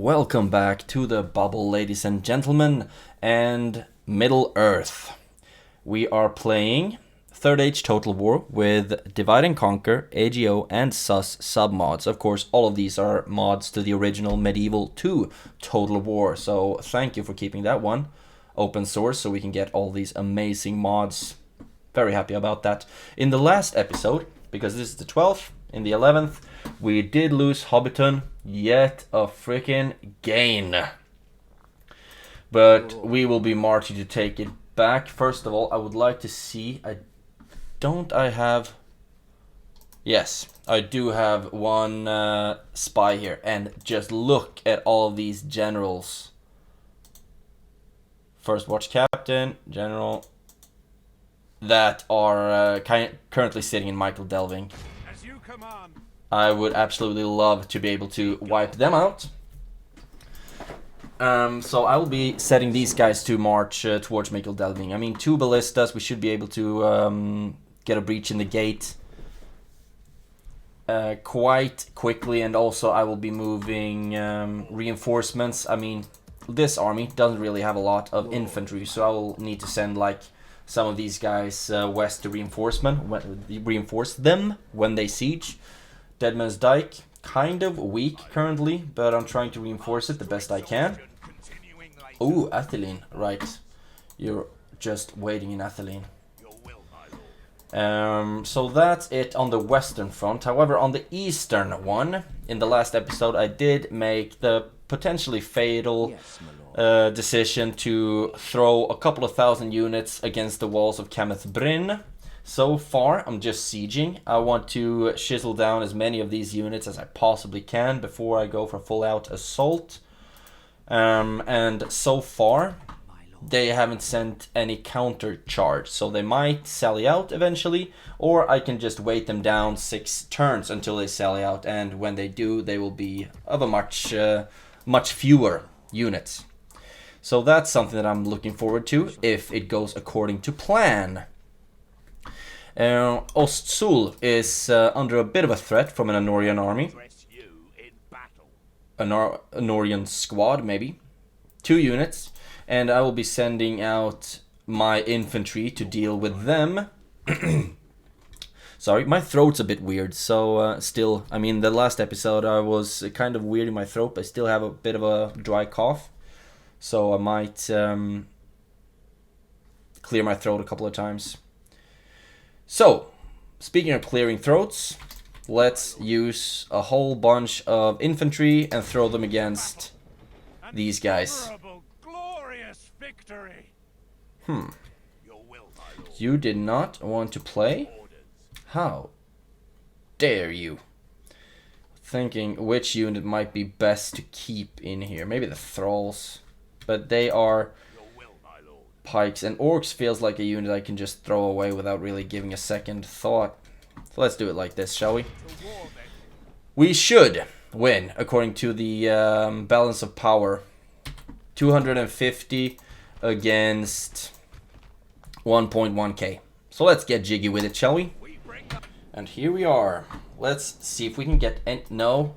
welcome back to the bubble, ladies and gentlemen, and Middle Earth. We are playing Third Age Total War with Divide and Conquer, AGO and SUS submods. Of course, all of these are mods to the original Medieval 2 Total War, so thank you for keeping that one open source so we can get all these amazing mods. Very happy about that. In the last episode, because this is the 12th, in the 11th, we did lose Hobbiton yet a freaking gain. But we will be marching to take it back. First of all, I would like to see... Yes, I do have one spy here. And just look at all these generals. First Watch Captain, General... that are currently sitting in Michael Delving. As you command. I would absolutely love to be able to wipe them out. So I will be setting these guys to march towards Michael Delving. I mean, 2 ballistas, we should be able to get a breach in the gate quite quickly. And also I will be moving reinforcements. I mean, this army doesn't really have a lot of infantry, so I will need to send like some of these guys west to reinforce them when they siege. Deadman's Dyke, kind of weak currently, but I'm trying to reinforce it the best I can. Ooh, Atheline, right. You're just waiting in Atheline. So that's it on the western front. However, on the eastern one, in the last episode, I did make the potentially fatal decision to throw a couple of thousand units against the walls of Kameth Bryn. So far, I'm just sieging. I want to chisel down as many of these units as I possibly can before I go for full-out assault. And so far, they haven't sent any counter charge, so they might sally out eventually, or I can just wait them down 6 turns until they sally out, and when they do, they will be of a much fewer units. So that's something that I'm looking forward to if it goes according to plan. Ostsul is under a bit of a threat from an Anorian army. An Anorian squad, maybe. 2 units. And I will be sending out my infantry to deal with them. Sorry, my throat's a bit weird. So still, I mean, the last episode I was kind of weird in my throat. But I still have a bit of a dry cough. So I might clear my throat a couple of times. So, speaking of clearing throats, let's use a whole bunch of infantry and throw them against these guys. Glorious victory. You did not want to play? How dare you? Thinking which unit might be best to keep in here. Maybe the thralls. But they are pikes, and orcs feels like a unit I can just throw away without really giving a second thought. So let's do it like this, shall we? We should win, according to the balance of power. 250 against 1.1k. So let's get jiggy with it, shall we? And here we are. Let's see if we can get no.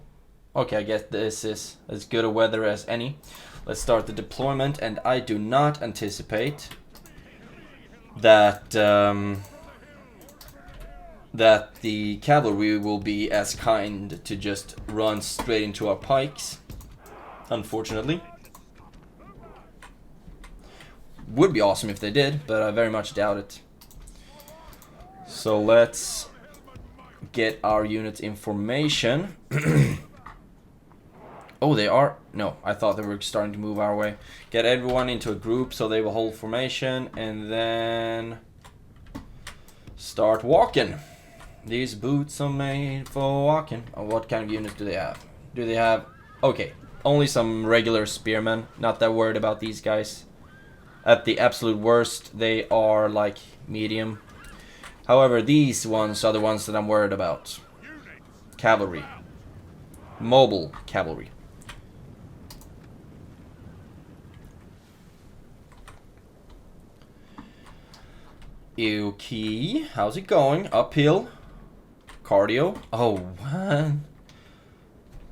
Okay, I guess this is as good a weather as any. Let's start the deployment, and I do not anticipate that that the cavalry will be as kind to just run straight into our pikes, unfortunately. Would be awesome if they did, but I very much doubt it. So let's get our units in formation. Oh, they are? No, I thought they were starting to move our way. Get everyone into a group so they will hold formation, and then start walking. These boots are made for walking. Oh, what kind of units do they have? Do they have... Okay, only some regular spearmen. Not that worried about these guys. At the absolute worst, they are like medium. However, these ones are the ones that I'm worried about. Cavalry. Mobile cavalry. Okay, how's it going? Uphill. Cardio. Oh, what?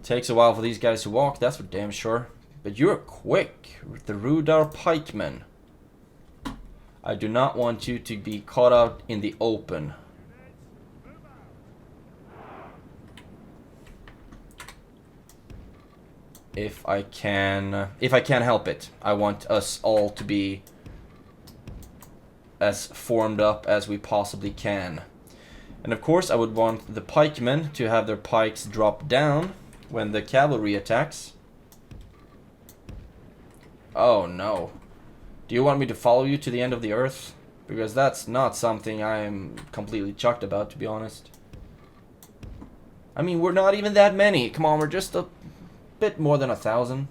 Takes a while for these guys to walk, that's for damn sure. But you're quick, the Rudar pikemen. I do not want you to be caught out in the open. If I can help it, I want us all to be as formed up as we possibly can. And of course I would want the pikemen to have their pikes drop down when the cavalry attacks. Oh no. Do you want me to follow you to the end of the earth? Because that's not something I'm completely chucked about, to be honest. I mean, we're not even that many. Come on, we're just a bit more than 1,000.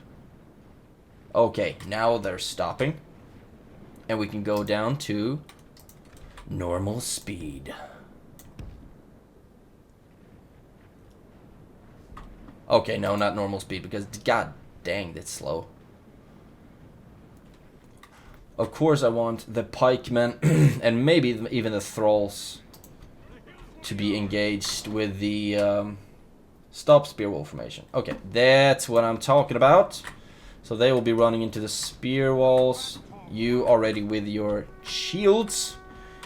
Okay, now they're stopping. And we can go down to normal speed. Okay, no, not normal speed, because god dang, that's slow. Of course I want the pikemen and maybe even the thralls to be engaged with the stop spear wall formation. Okay, that's what I'm talking about. So they will be running into the spear walls. You are ready with your shields.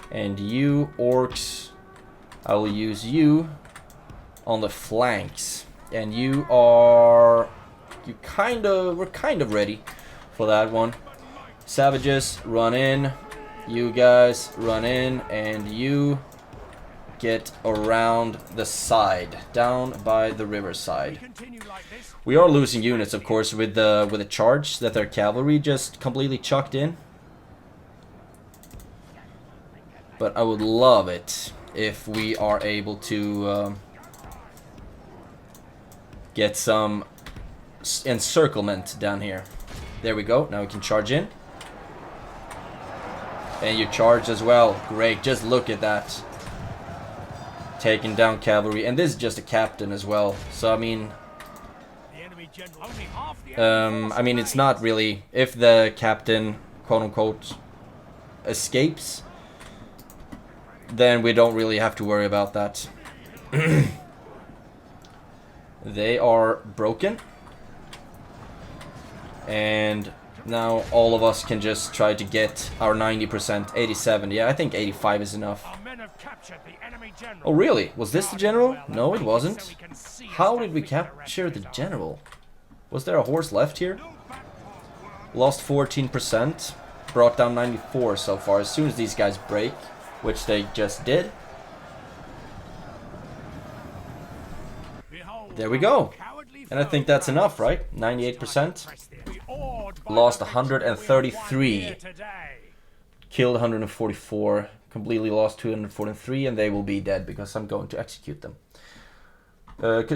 And you orcs, I will use you on the flanks. And you are... we're kind of ready for that one. Savages, run in. You guys, run in. And you get around the side. Down by the riverside. We are losing units, of course, with the charge that their cavalry just completely chucked in. But I would love it if we are able to... get some encirclement down here. There we go. Now we can charge in. And you charge as well. Great. Just look at that. Taking down cavalry. And this is just a captain as well. So, I mean... it's not really... if the captain, quote-unquote, escapes, then we don't really have to worry about that. They are broken. And now all of us can just try to get our 90%, 87. Yeah, I think 85 is enough. Oh, really? Was this the general? No, it wasn't. How did we capture the general? Was there a horse left here? Lost 14%. Brought down 94 so far. As soon as these guys break, which they just did. There we go. And I think that's enough, right? 98%. Lost 133. Killed 144. Completely lost 243. And they will be dead because I'm going to execute them.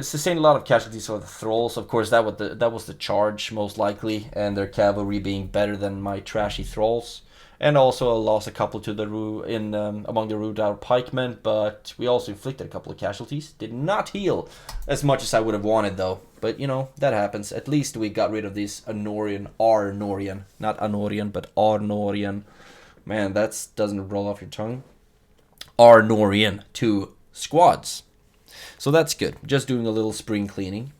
Sustained a lot of casualties for the thralls. Of course, that was the charge, most likely. And their cavalry being better than my trashy thralls. And also lost a couple to the among the Rudar pikemen, but we also inflicted a couple of casualties. Did not heal as much as I would have wanted though. But you know, that happens. At least we got rid of these Arnorian, not Anorian, but Arnorian. Man, that doesn't roll off your tongue. Arnorian 2 squads. So that's good. Just doing a little spring cleaning.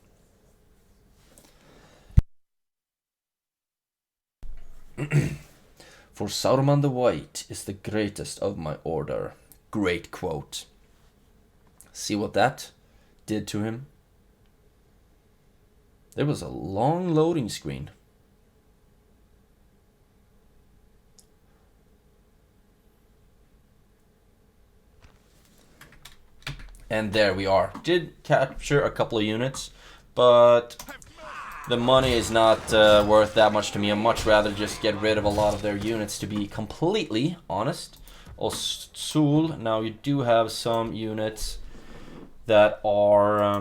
For Saruman the White is the greatest of my order. Great quote. See what that did to him? There was a long loading screen. And there we are. Did capture a couple of units, but the money is not worth that much to me. I'd much rather just get rid of a lot of their units, to be completely honest. Osul, now you do have some units that are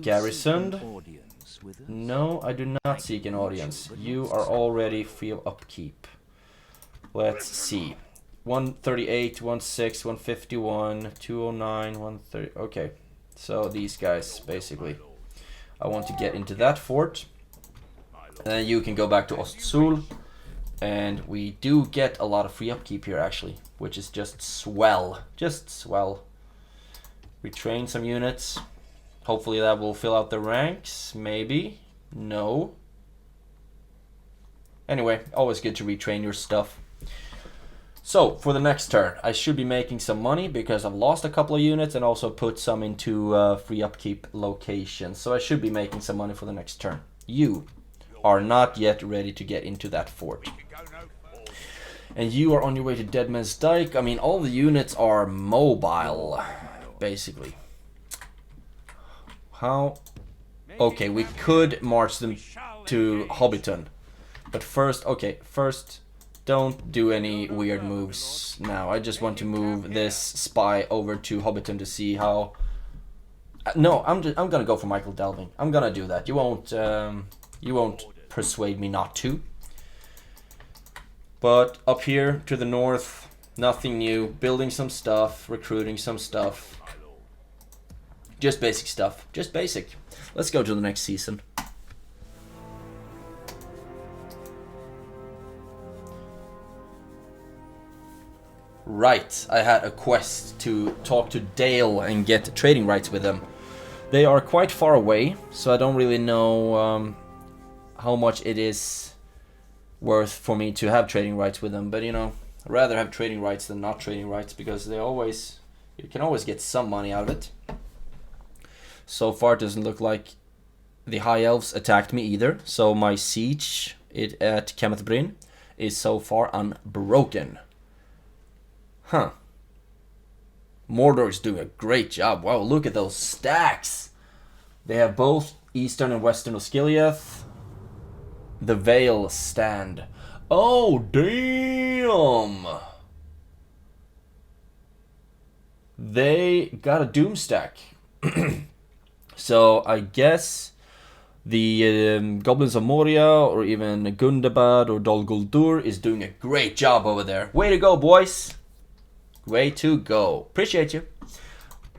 garrisoned. No, I do not seek an audience. You are already free of upkeep. Let's see. 138, 16, 151, 209, 130. Okay, so these guys, basically. I want to get into that fort. And then you can go back to Ostsul. And we do get a lot of free upkeep here, actually. Which is just swell. Just swell. Retrain some units. Hopefully that will fill out the ranks. Maybe. No. Anyway, always good to retrain your stuff. So, for the next turn, I should be making some money because I've lost a couple of units and also put some into free upkeep locations. So I should be making some money for the next turn. You are not yet ready to get into that fort. And you are on your way to Deadman's Dyke. I mean, all the units are mobile, basically. How? Okay, we could march them to Hobbiton. But first, okay, first, don't do any weird moves now. I just want to move this spy over to Hobbiton to see how... No, I'm gonna go for Michael Delving. I'm gonna do that. You won't persuade me not to. But up here to the north, nothing new. Building some stuff, recruiting some stuff. Just basic stuff. Just basic. Let's go to the next season. Right, I had a quest to talk to Dale and get trading rights with them. They are quite far away, so I don't really know how much it is worth for me to have trading rights with them. But you know, I'd rather have trading rights than not trading rights because you can always get some money out of it. So far it doesn't look like the High Elves attacked me either, so my siege at Kenneth Bryn is so far unbroken. Huh. Mordor is doing a great job. Wow, look at those stacks. They have both Eastern and Western Osgiliath. The Vale stand. Oh, damn! They got a Doom stack. So, I guess the Goblins of Moria or even Gundabad or Dol Guldur is doing a great job over there. Way to go, boys! Way to go. Appreciate you.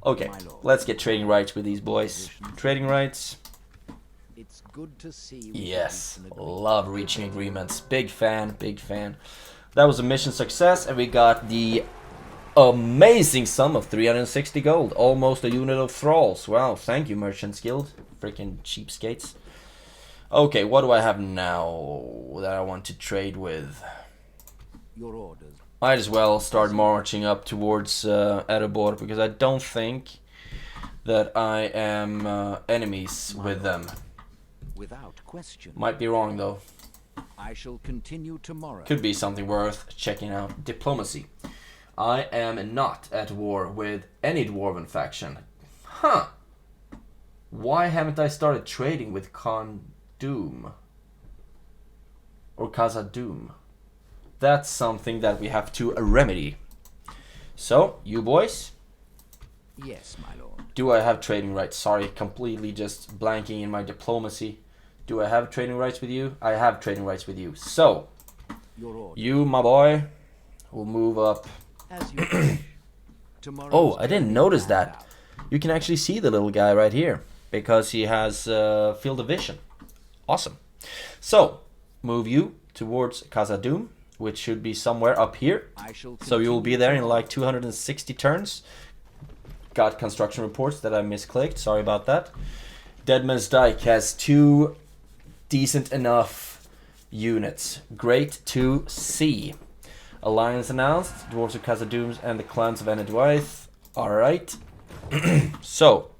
Okay, let's get trading rights with these boys. Trading rights. It's good to see. Yes, love reaching agreements. Big fan, big fan. That was a mission success, and we got the amazing sum of 360 gold. Almost a unit of thralls. Wow, thank you, Merchants Guild. Freaking cheapskates. Okay, what do I have now that I want to trade with? Your orders. Might as well start marching up towards Erebor, because I don't think that I am enemies with them. Without question. Might be wrong though. I shall continue tomorrow. Could be something worth checking out. Diplomacy. I am not at war with any dwarven faction. Huh. Why haven't I started trading with Khan Doom? Or Khazad-dûm? That's something that we have to remedy. So, you boys? Yes, my lord. Do I have trading rights? Sorry, completely just blanking in my diplomacy. Do I have trading rights with you? I have trading rights with you. So, you, my boy, will move up. As you wish. Oh, I didn't notice that. You can actually see the little guy right here because he has field of vision. Awesome. So, move you towards Khazad-dûm, which should be somewhere up here. So you will be there in like 260 turns. Got construction reports that I misclicked. Sorry about that. Deadman's Dyke has 2 decent enough units. Great to see. Alliance announced. Dwarves of Khazad-dûm and the clans of Enedwaith. Alright. So,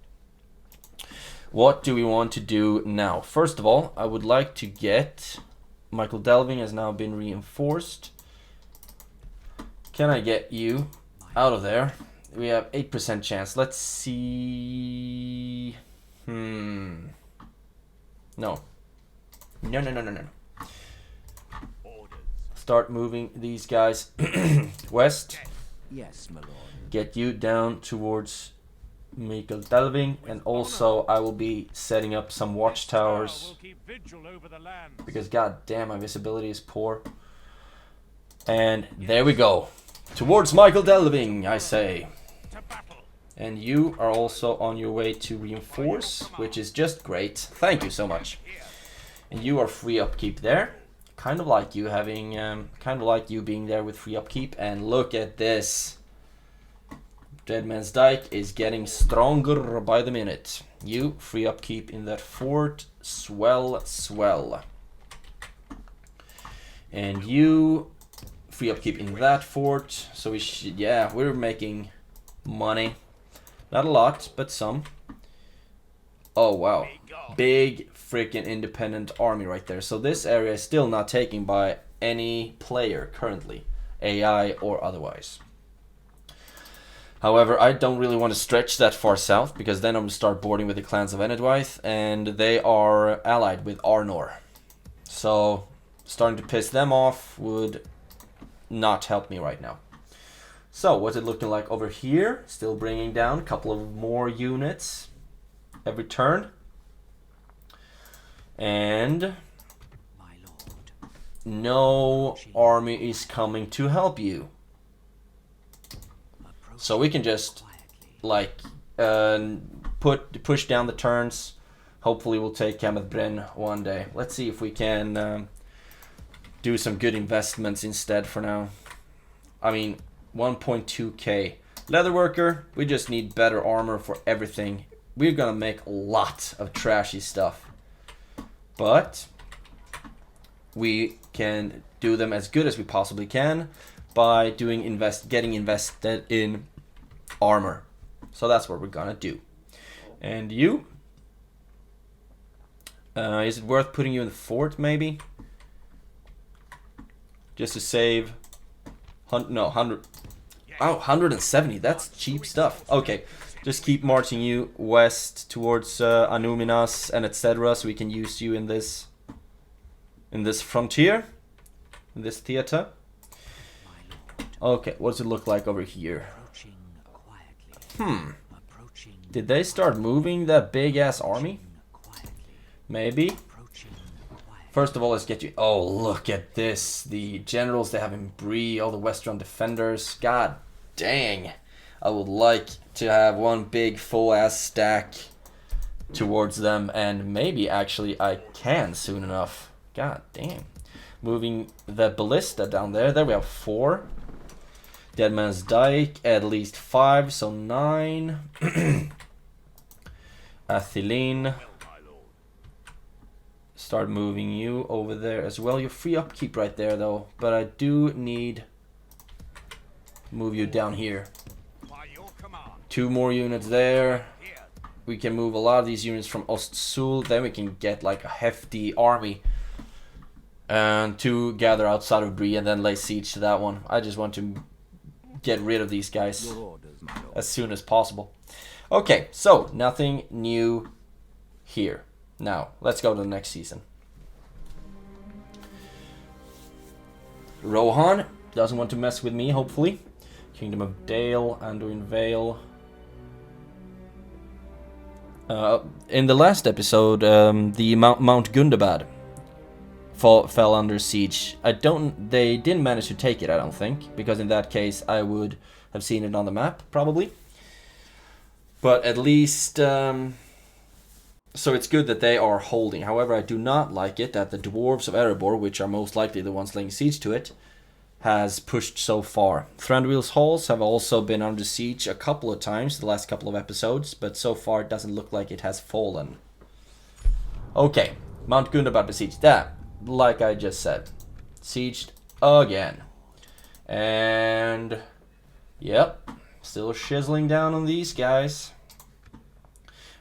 what do we want to do now? First of all, I would like to get... Michael Delving has now been reinforced. Can I get you out of there? We have 8% chance. Let's see... No. No. Start moving these guys west. Yes, my lord. Get you down towards Michael Delving, and also I will be setting up some watchtowers because god damn my visibility is poor. And there we go. Towards Michael Delving, I say. And you are also on your way to reinforce, which is just great. Thank you so much. And you are free upkeep there. Kind of like you having, kind of like you being there with free upkeep. And look at this. Dead Man's Dyke is getting stronger by the minute. You, free upkeep in that fort. Swell, swell. And you, free upkeep in that fort. So we should, yeah, we're making money. Not a lot, but some. Oh, wow. Big freaking independent army right there. So this area is still not taken by any player currently. AI or otherwise. However, I don't really want to stretch that far south, because then I'm going to start boarding with the clans of Enedwythe, and they are allied with Arnor. So, starting to piss them off would not help me right now. So, what's it looking like over here? Still bringing down a couple of more units every turn. And no army is coming to help you. So we can just like push down the turns. Hopefully we'll take Bren one day. Let's see if we can do some good investments instead for now. I mean, 1.2k. Leatherworker, we just need better armor for everything. We're gonna make a lot of trashy stuff. But we can do them as good as we possibly can by getting invested in armor. So that's what we're gonna do. And you, is it worth putting you in the fort maybe, just to save 100? Oh, 170, that's cheap stuff. Okay, just keep marching you west towards Anuminas and etc, so we can use you in this frontier, in this theater. Okay, what does it look like over here? Did they start moving that big ass army? Maybe. First of all, let's get you. Oh, look at this. The generals they have in BRE, all the Western defenders. God dang. I would like to have one big full ass stack towards them, and maybe actually I can soon enough. God damn. Moving the ballista down there. There we have 4. Dead Man's Dyke, at least 5, so 9. Atheline. Start moving you over there as well. You're free upkeep right there though, but I do need move you down here. 2 more units there. We can move a lot of these units from Ostsul, then we can get like a hefty army and to gather outside of BRE and then lay siege to that one. I just want to get rid of these guys as soon as possible. Okay, so nothing new here. Now, let's go to the next season. Rohan doesn't want to mess with me, hopefully. Kingdom of Dale, Anduin Vale. In the last episode, the Mount Gundabad fell under siege. They didn't manage to take it, I don't think, because in that case I would have seen it on the map, probably. But at least, so it's good that they are holding. However, I do not like it that the dwarves of Erebor, which are most likely the ones laying siege to it, has pushed so far. Thranduil's halls have also been under siege a couple of times the last couple of episodes, but so far it doesn't look like it has fallen. Okay, Mount Gundabad besieged. That, like I just said, sieged again. And yep, still shizzling down on these guys.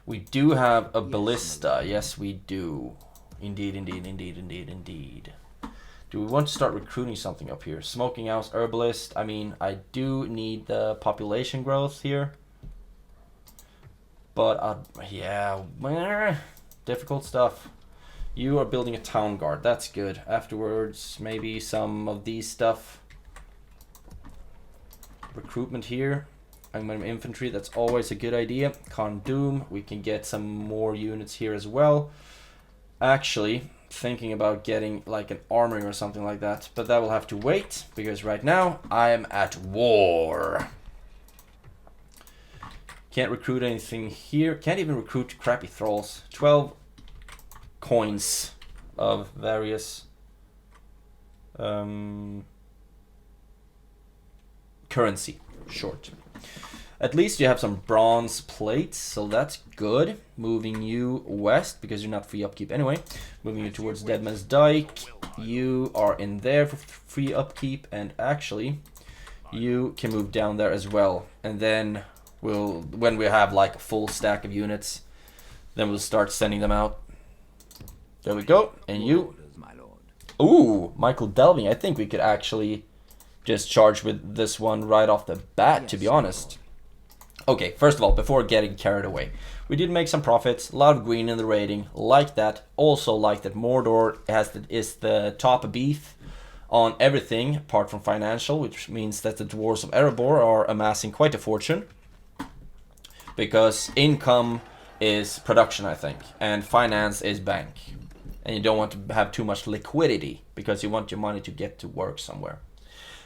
We do have a ballista. Yes, we do. Indeed, indeed, indeed, indeed, indeed. Do we want to start recruiting something up here? Smoking House, Herbalist. I mean, I do need the population growth here. But, yeah, difficult stuff. You are building a town guard. That's good. Afterwards, maybe some of these stuff. Recruitment here. Angmar infantry, that's always a good idea. Khan Doom, we can get some more units here as well. Actually, thinking about getting like an armory or something like that, but that will have to wait, because right now I am at war. Can't recruit anything here. Can't even recruit crappy thralls. 12 coins of various currency short. At least you have some bronze plates, so that's good. Moving you west, because you're not free upkeep anyway. Moving you towards Deadman's Dyke. You are in there for free upkeep, and actually, you can move down there as well. And then we'll, when we have like a full stack of units, then we'll start sending them out. There we go. And you. Ooh, Michael Delving. I think we could actually just charge with this one right off the bat, to be honest. Okay, first of all, before getting carried away, we did make some profits. A lot of green in the rating. Like that. Also like that Mordor is the top beef on everything apart from financial, which means that the Dwarves of Erebor are amassing quite a fortune. Because income is production, I think, and finance is bank. And you don't want to have too much liquidity because you want your money to get to work somewhere.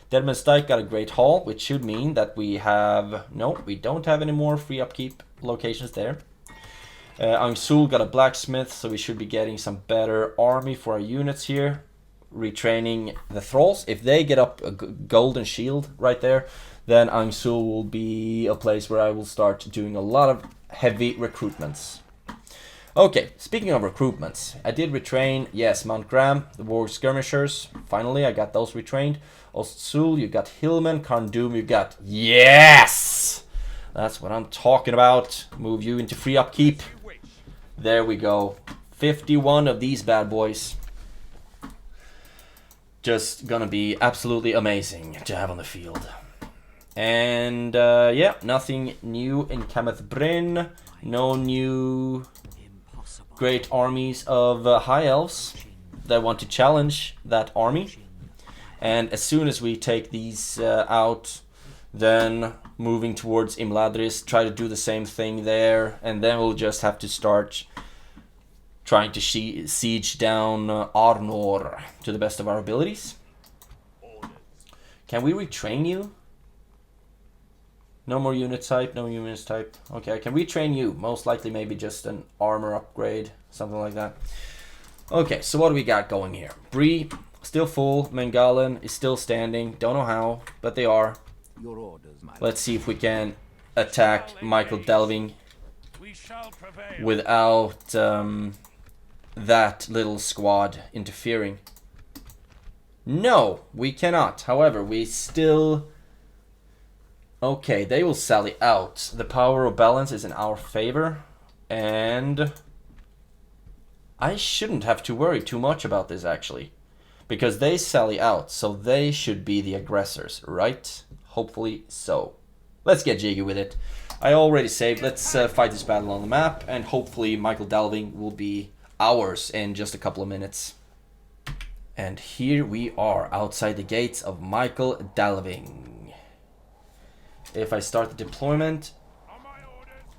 Deadman's Dyke got a great haul, which should mean that we have... No, we don't have any more free upkeep locations there. Angsul got a blacksmith, so we should be getting some better army for our units here. Retraining the thralls. If they get up a golden shield right there, then Angsul will be a place where I will start doing a lot of heavy recruitments. Okay, speaking of recruitments, I did retrain, yes, Mount Graham, the Warg Skirmishers. Finally, I got those retrained. Ostul, you got Hillman. Karndum, you got... Yes! That's what I'm talking about. Move you into free upkeep. There we go. 51 of these bad boys. Just gonna be absolutely amazing to have on the field. And, yeah, nothing new in Kameth Bryn. No new great armies of High Elves that want to challenge that army. And as soon as we take these out, then moving towards Imladris, try to do the same thing there, and then we'll just have to start trying to siege down Arnor to the best of our abilities. Can we retrain you? No more unit type, no units type. Okay, I can retrain you. Most likely maybe just an armor upgrade, something like that. Okay, so what do we got going here? BRE, still full. Mengalan is still standing. Don't know how, but they are. Your orders, my Let's see if we can attack Michael Delving We shall prevail. without that little squad interfering. No, we cannot. However, we still... Okay, they will sally out. The power of balance is in our favor. And I shouldn't have to worry too much about this, actually. Because they sally out, so they should be the aggressors, right? Hopefully so. Let's get jiggy with it. I already saved. Let's fight this battle on the map. And hopefully Michael Delving will be ours in just a couple of minutes. And here we are outside the gates of Michael Delving. If I start the deployment,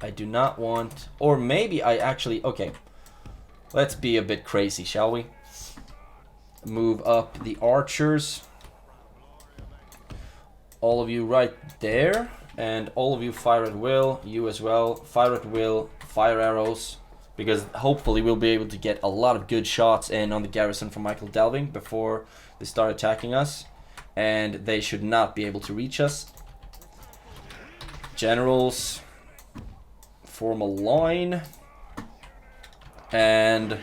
I do not want... Or maybe I actually... Okay. Let's be a bit crazy, shall we? Move up the archers. All of you right there. And all of you fire at will. You as well. Fire at will. Fire arrows. Because hopefully we'll be able to get a lot of good shots in on the garrison from Michael Delving before they start attacking us. And they should not be able to reach us. Generals, form a line, and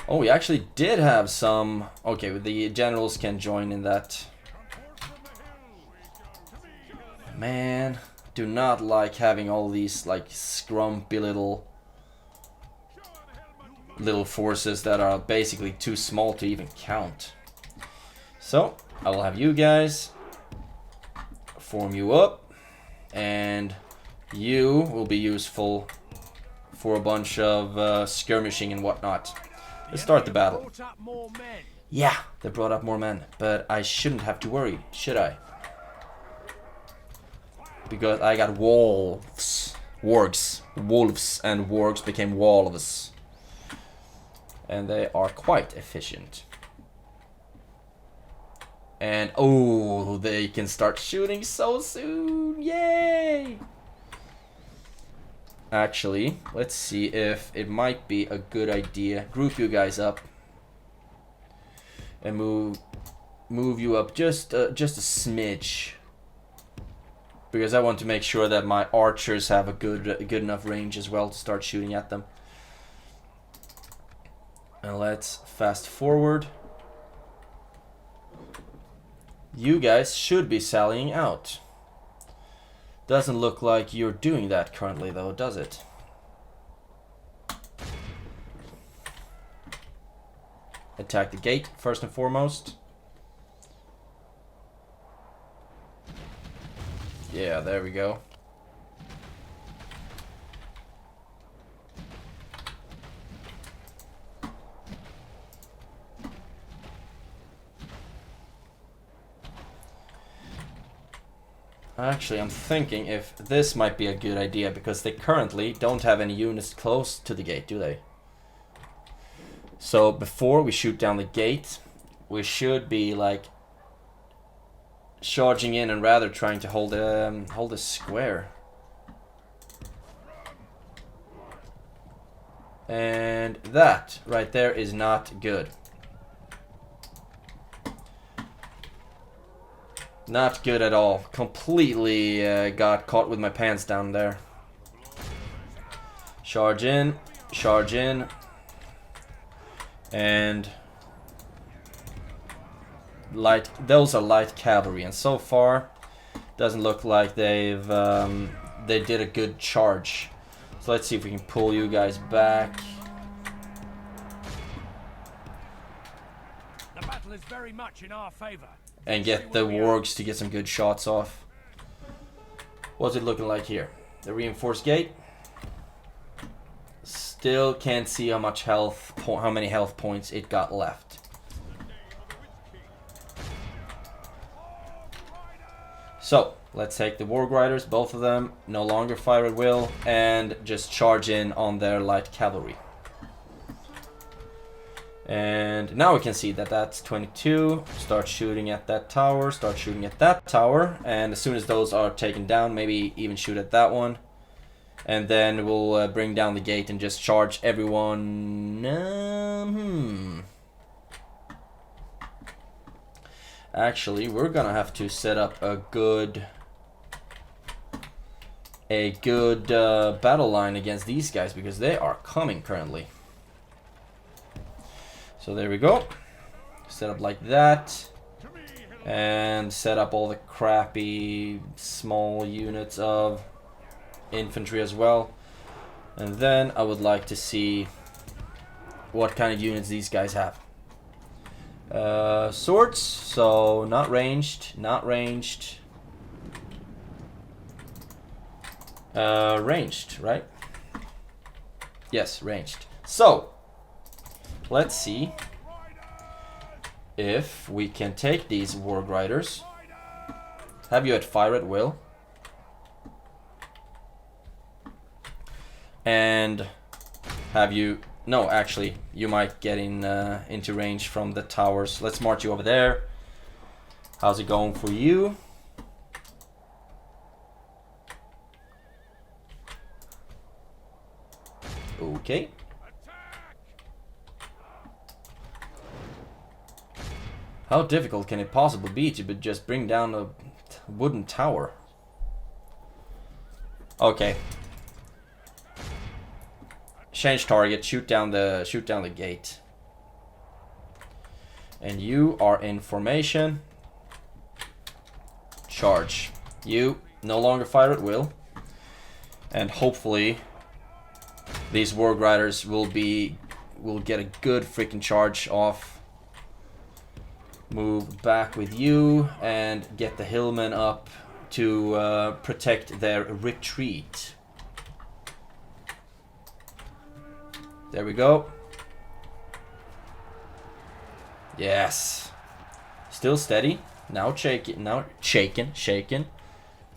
oh, we actually did have some. Okay, the generals can join in that. Man, do not like having all these like scrumpy little forces that are basically too small to even count. So I will have you guys form you up. And you will be useful for a bunch of skirmishing and whatnot. Let's start the battle. Yeah, they brought up more men, but I shouldn't have to worry, should I? Because I got wolves. Wargs. Wolves and wargs became wolves. And they are quite efficient. And, oh, they can start shooting so soon. Yay! Actually, let's see if it might be a good idea. Group you guys up. And move you up just a smidge. because I want to make sure that my archers have a good enough range as well to start shooting at them. And let's fast forward. You guys should be sallying out. Doesn't look like you're doing that currently though, does it? Attack the gate first and foremost. Yeah, there we go. Actually, I'm thinking if this might be a good idea, because they currently don't have any units close to the gate, do they? So before we shoot down the gate, we should be like charging in and rather trying to hold a square. And that right there is not good. Not good at all. Completely got caught with my pants down there. Charge in, charge in. And light, those are light cavalry, and so far doesn't look like they did a good charge. So let's see if we can pull you guys back. The battle is very much in our favor. And get the wargs to get some good shots off. What's it looking like here? The reinforced gate. Still can't see how much health, how many health points it got left. So let's take the warg riders, both of them, no longer fire at will, and just charge in on their light cavalry. And now we can see that that's 22. Start shooting at that tower, start shooting at that tower, and as soon as those are taken down, maybe even shoot at that one. And then we'll bring down the gate and just charge everyone. Actually, we're gonna have to set up a good battle line against these guys, because they are coming currently. So there we go. Set up like that. And set up all the crappy small units of infantry as well. And then I would like to see what kind of units these guys have. Swords, so not ranged, not ranged. Ranged, right? Yes, ranged. So let's see if we can take these warg riders. Have you at fire at will? And have you... No, actually, you might get into range from the towers. Let's march you over there. How's it going for you? Okay. How difficult can it possibly be to just bring down a wooden tower? Okay. Change target, shoot down the gate. And you are in formation. Charge. You no longer fire at will. And hopefully these warg riders will get a good freaking charge off. Move back with you and get the hillmen up to protect their retreat. There we go. Yes. Still steady. Now shaking. Now shaking.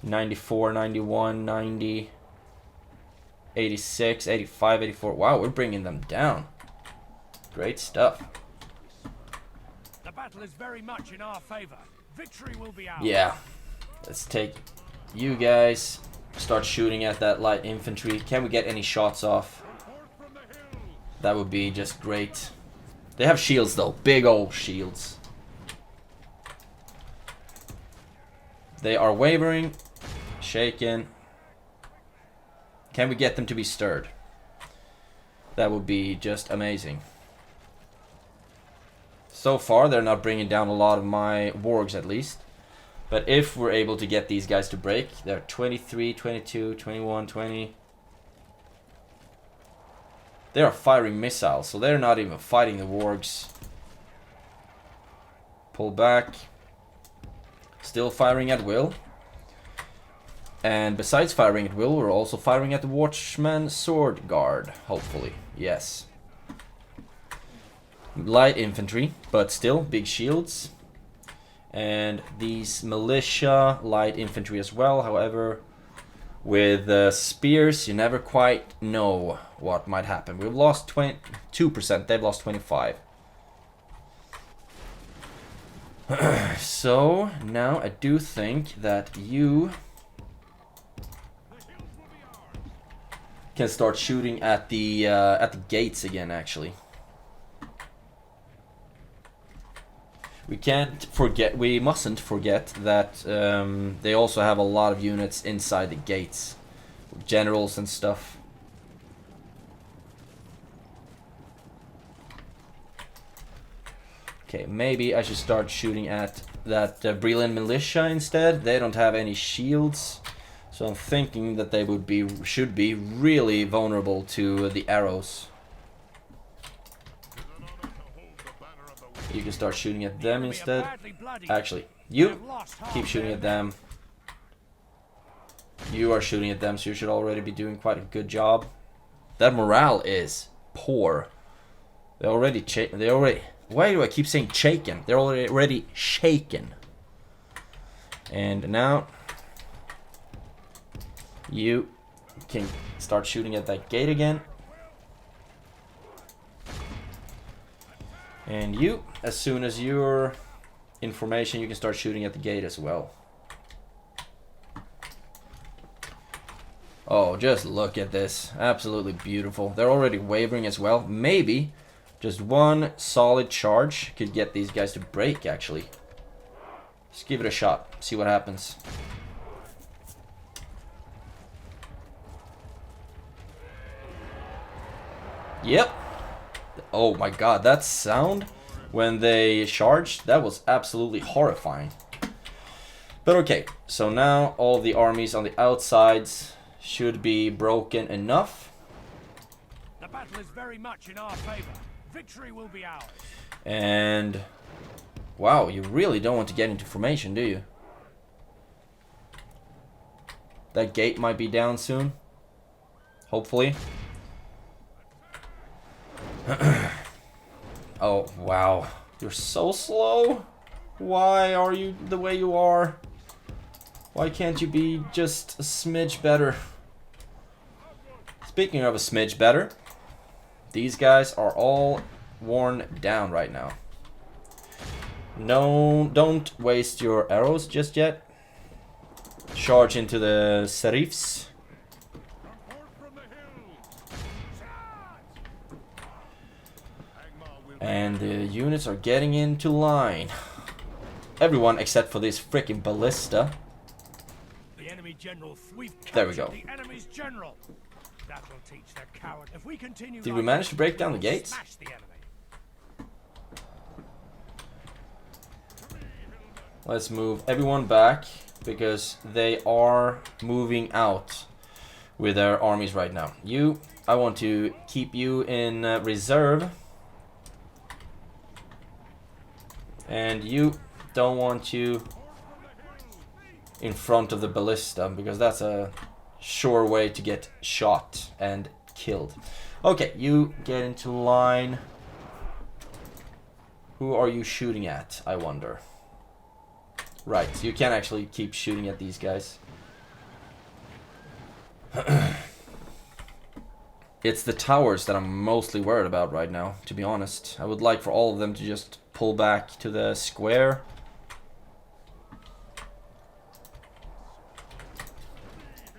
94, 91, 90, 86, 85, 84. Wow, we're bringing them down. Great stuff. The battle is very much in our favor. Victory will be ours. Yeah. Let's take you guys. Start shooting at that light infantry. Can we get any shots off? That would be just great. They have shields though. Big old shields. They are wavering. Shaken. Can we get them to be stirred? That would be just amazing. So far, they're not bringing down a lot of my wargs, at least. But if we're able to get these guys to break, they're 23, 22, 21, 20. They are firing missiles, so they're not even fighting the wargs. Pull back. Still firing at will. And besides firing at will, we're also firing at the Watchman Sword Guard, hopefully. Yes. Light infantry, but still big shields. And these militia, light infantry as well. However, with spears, you never quite know what might happen. We've lost 22%, they've lost 25%. So, now I do think that you can start shooting at the gates again, actually. We mustn't forget that they also have a lot of units inside the gates. Generals and stuff. Okay, maybe I should start shooting at that BRE militia instead. They don't have any shields. So I'm thinking that they should be really vulnerable to the arrows. You can start shooting at them instead. Actually, you keep shooting at them. You are shooting at them, so you should already be doing quite a good job. That morale is poor. They already. Why do I keep saying shaken? They're already shaken. And now you can start shooting at that gate again. And you, as soon as your information, you can start shooting at the gate as well. Oh, just look at this. Absolutely beautiful. They're already wavering as well. Maybe just one solid charge could get these guys to break, actually. Let's give it a shot. See what happens. Yep. Oh my god, that sound when they charged, that was absolutely horrifying. But okay, so now all the armies on the outsides should be broken enough. The battle is very much in our favor. Victory will be ours. And wow, you really don't want to get into formation, do you? That gate might be down soon. Hopefully. Oh, wow. You're so slow. Why are you the way you are? Why can't you be just a smidge better? Speaking of a smidge better, these guys are all worn down right now. No, don't waste your arrows just yet. Charge into the serifs. And the units are getting into line. Everyone except for this freaking ballista. The enemy general, there we go. The enemy's general. That will teach their coward. If we continue, did we manage to break down the gates? Smash the enemy. Let's move everyone back because they are moving out with their armies right now. You, I want to keep you in reserve. And you don't want you in front of the ballista because that's a sure way to get shot and killed. Okay, you get into line. Who are you shooting at, I wonder? Right, you can actually keep shooting at these guys. It's the towers that I'm mostly worried about right now, to be honest. I would like for all of them to just pull back to the square.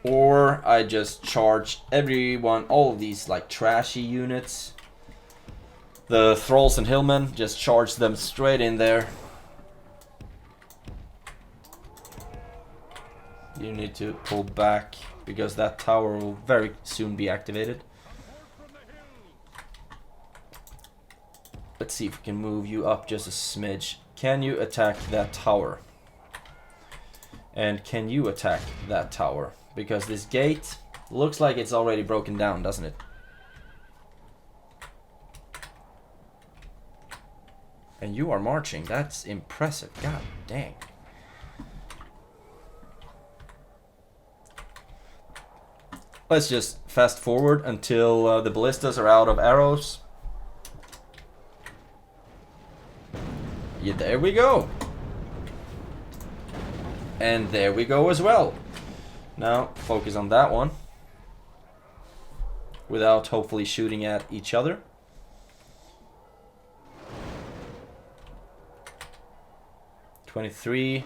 Or I just charge everyone, all of these like trashy units. The thralls and hillmen, just charge them straight in there. You need to pull back because that tower will very soon be activated. Let's see if we can move you up just a smidge. Can you attack that tower? And can you attack that tower? Because this gate looks like it's already broken down, doesn't it? And you are marching. That's impressive. God dang. Let's just fast forward until the ballistas are out of arrows. Yeah, there we go. And there we go as well. Now, focus on that one. Without hopefully shooting at each other. $23,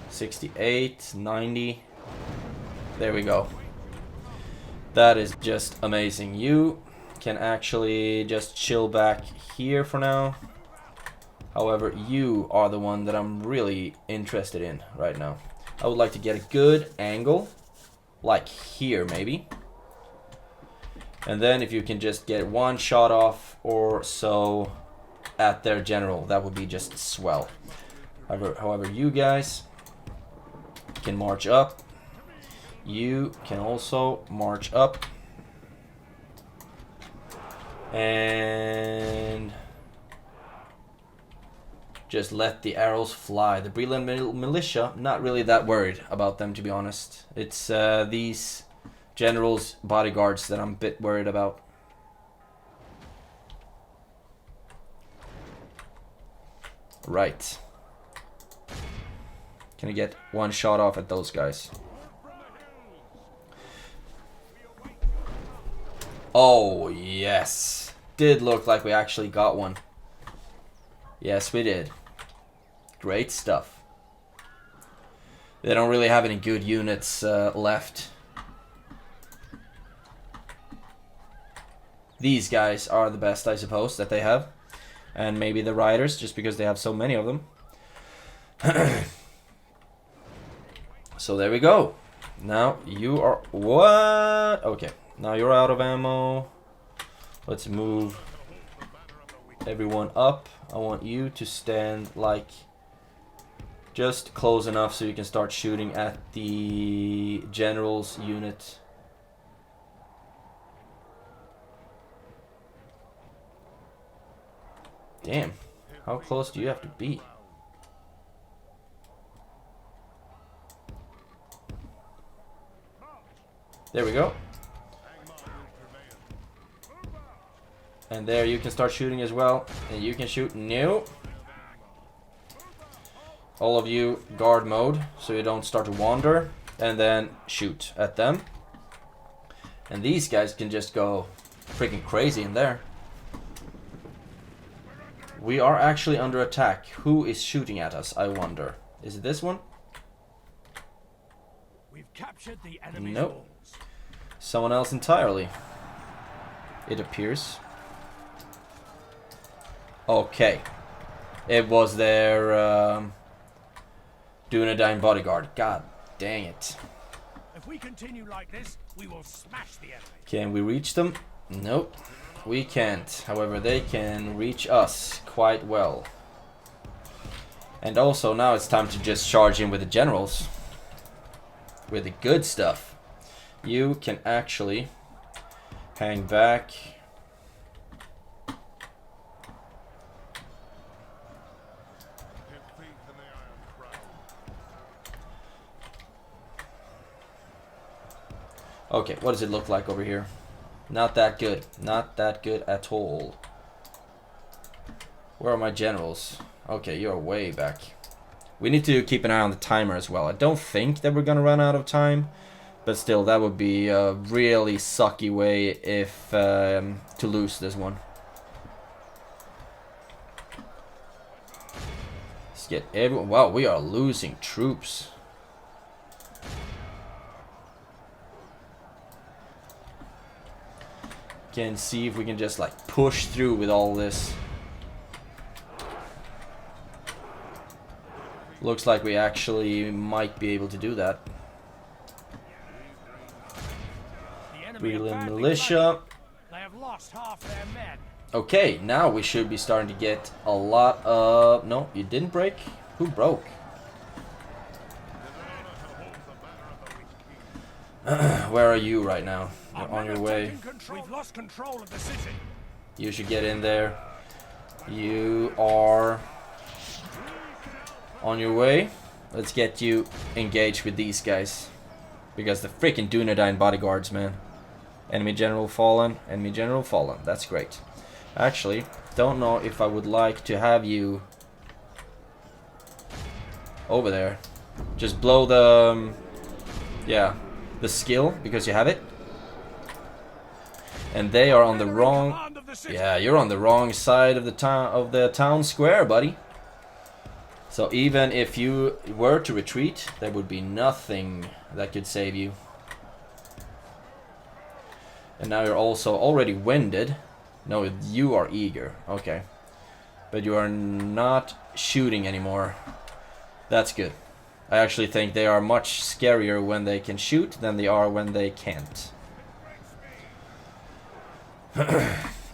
68, 90. There we go. That is just amazing. You can actually just chill back here for now. However, you are the one that I'm really interested in right now. I would like to get a good angle, like here maybe. And then if you can just get one shot off or so at their general, that would be just swell. However, you guys can march up. You can also march up. And just let the arrows fly. The BRE militia, not really that worried about them, to be honest. It's these generals' bodyguards that I'm a bit worried about. Right. Can I get one shot off at those guys? Oh, yes. Did look like we actually got one. Yes, we did. Great stuff. They don't really have any good units left. These guys are the best, I suppose, that they have. And maybe the riders, just because they have so many of them. So there we go. Now you are... What? Okay. Now you're out of ammo. Let's move everyone up. I want you to stand like just close enough so you can start shooting at the general's unit. Damn. How close do you have to be? There we go. And there you can start shooting as well. And you can shoot. No. All of you guard mode so you don't start to wander. And then shoot at them. And these guys can just go freaking crazy in there. We are actually under attack. Who is shooting at us, I wonder? Is it this one? We've captured the enemy's Nope. walls. Someone else entirely. It appears. Okay. It was their dunedain bodyguard. God dang it. If we continue like this, we will smash the enemy. Can we reach them? Nope. We can't. However, they can reach us quite well. And also now it's time to just charge in with the generals. With the good stuff. You can actually hang back. Okay, what does it look like over here? Not that good. Not that good at all. Where are my generals? Okay, you're way back. We need to keep an eye on the timer as well. I don't think that we're gonna run out of time. But still, that would be a really sucky way if to lose this one. Let's get everyone. Wow, we are losing troops. Can see if we can just like push through with all this. Looks like we actually might be able to do that. be a Freeland badly militia. They have lost half their men. Okay, now we should be starting to get a lot of... No, you didn't break? Who broke? Where are you right now? You're on your way. We've lost control of the city. You should get in there. You are on your way. Let's get you engaged with these guys. Because the freaking dunedain bodyguards, man. Enemy general fallen. Enemy general fallen. That's great. Actually, don't know if I would like to have you over there. Just blow the... yeah, the skill, because you have it. And they are on the wrong... yeah, you're on the wrong side of the town square, buddy. So even if you were to retreat, there would be nothing that could save you. And now you're also already winded. No, you are eager. Okay. But you are not shooting anymore. That's good. I actually think they are much scarier when they can shoot than they are when they can't.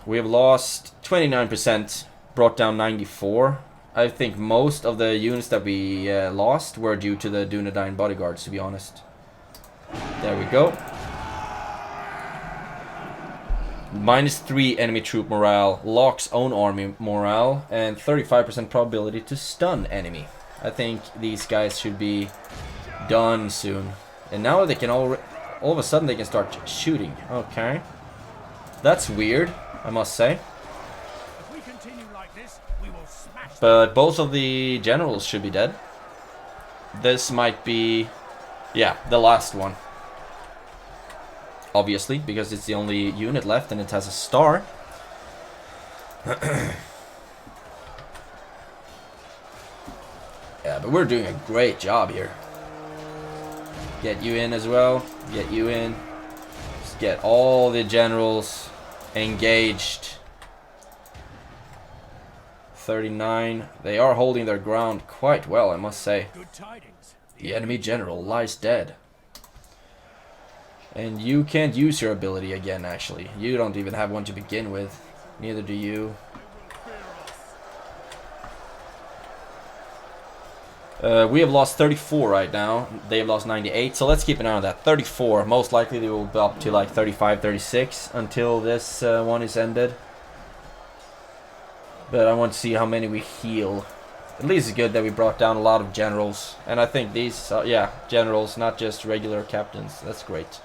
We have lost 29%, brought down 94. I think most of the units that we lost were due to the dunedain bodyguards, to be honest. There we go. -3 enemy troop morale, locks own army morale, and 35% probability to stun enemy. I think these guys should be done soon. And now they can all of a sudden they can start shooting. Okay. That's weird, I must say. If we continue like this, we will smash. But both of the generals should be dead. This might be, yeah, the last one. Obviously, because it's the only unit left and it has a star. Yeah, but we're doing a great job here. Get you in as well. Get you in. Just get all the generals engaged. 39. They are holding their ground quite well, I must say. Good tidings. The enemy general lies dead. And you can't use your ability again, actually. You don't even have one to begin with. Neither do you. We have lost 34 right now. They have lost 98. So let's keep an eye on that. 34. Most likely they will be up to like 35, 36 until this one is ended. But I want to see how many we heal. At least it's good that we brought down a lot of generals. And I think these, yeah, generals, not just regular captains. That's great.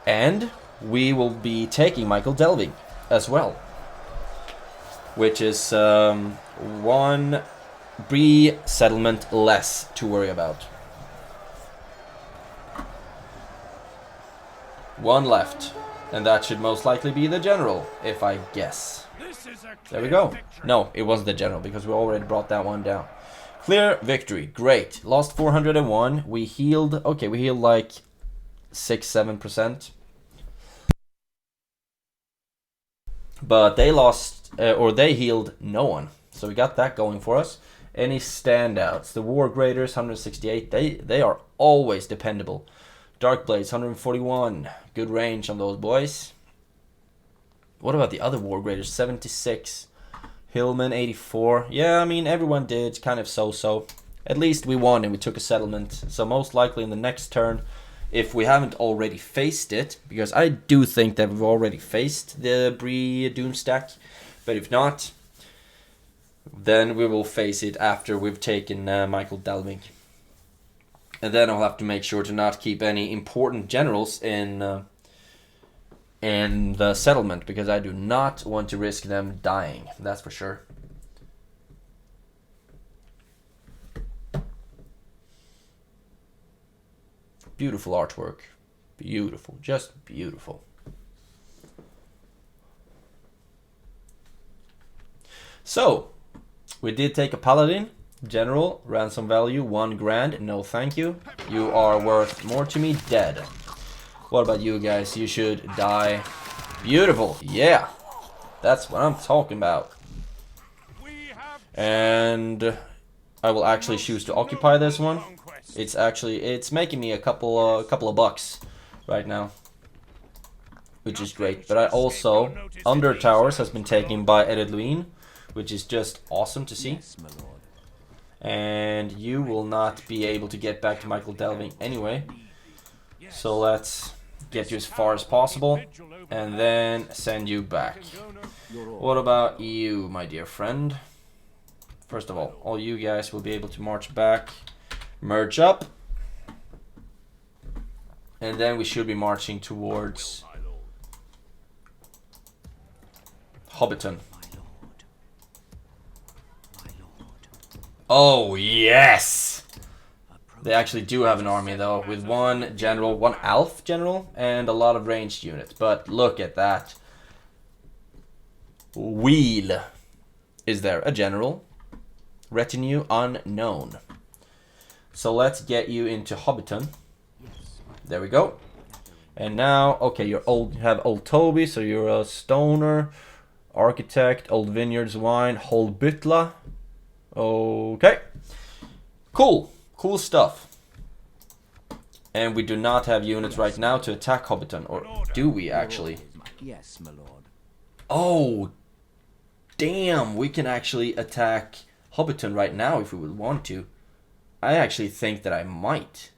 And we will be taking Michael Delving as well. Which is one BRE settlement less to worry about. One left. And that should most likely be the general, if I guess. There we go. No, it wasn't the general, because we already brought that one down. Clear victory. Great. Lost 401. We healed... okay, we healed like 6-7%. But they lost... or they healed no one. So we got that going for us. Any standouts? The War Graders, 168. They are always dependable. Dark Blades, 141. Good range on those boys. What about the other War Graders? 76. Hillman, 84. Yeah, I mean, everyone did kind of so-so. At least we won and we took a settlement. So most likely in the next turn, if we haven't already faced it, because I do think that we've already faced the BRE Doomstack, but if not, then we will face it after we've taken Michael Delving. And then I'll have to make sure to not keep any important generals in the settlement, because I do not want to risk them dying. That's for sure. Beautiful artwork. Beautiful. Just beautiful. So, we did take a paladin. General, ransom value 1 grand. No thank you. You are worth more to me dead. What about you guys? You should die. Beautiful. Yeah. That's what I'm talking about. And I will actually choose to occupy this one. It's making me a couple of bucks right now, which is great. But I also, Under Towers has been taken by Edluin, which is just awesome to see. Yes, my lord. And you will not be able to get back to Michael Delving anyway. So let's get you as far as possible and then send you back. What about you, my dear friend? First of all you guys will be able to march back, merge up, and then we should be marching towards Hobbiton. Oh yes! They actually do have an army though, with one general, one elf general, and a lot of ranged units. But look at that. Wheel. Is there a general? Retinue unknown. So let's get you into Hobbiton. There we go. And now, okay, you have Old Toby, so you're a stoner, architect, Old Vineyards Wine, Holbytla. Okay. Cool. Cool stuff. And we do not have units right now to attack Hobbiton, or do we actually? Yes, my lord. Oh, damn, we can actually attack Hobbiton right now if we would want to. I actually think that I might.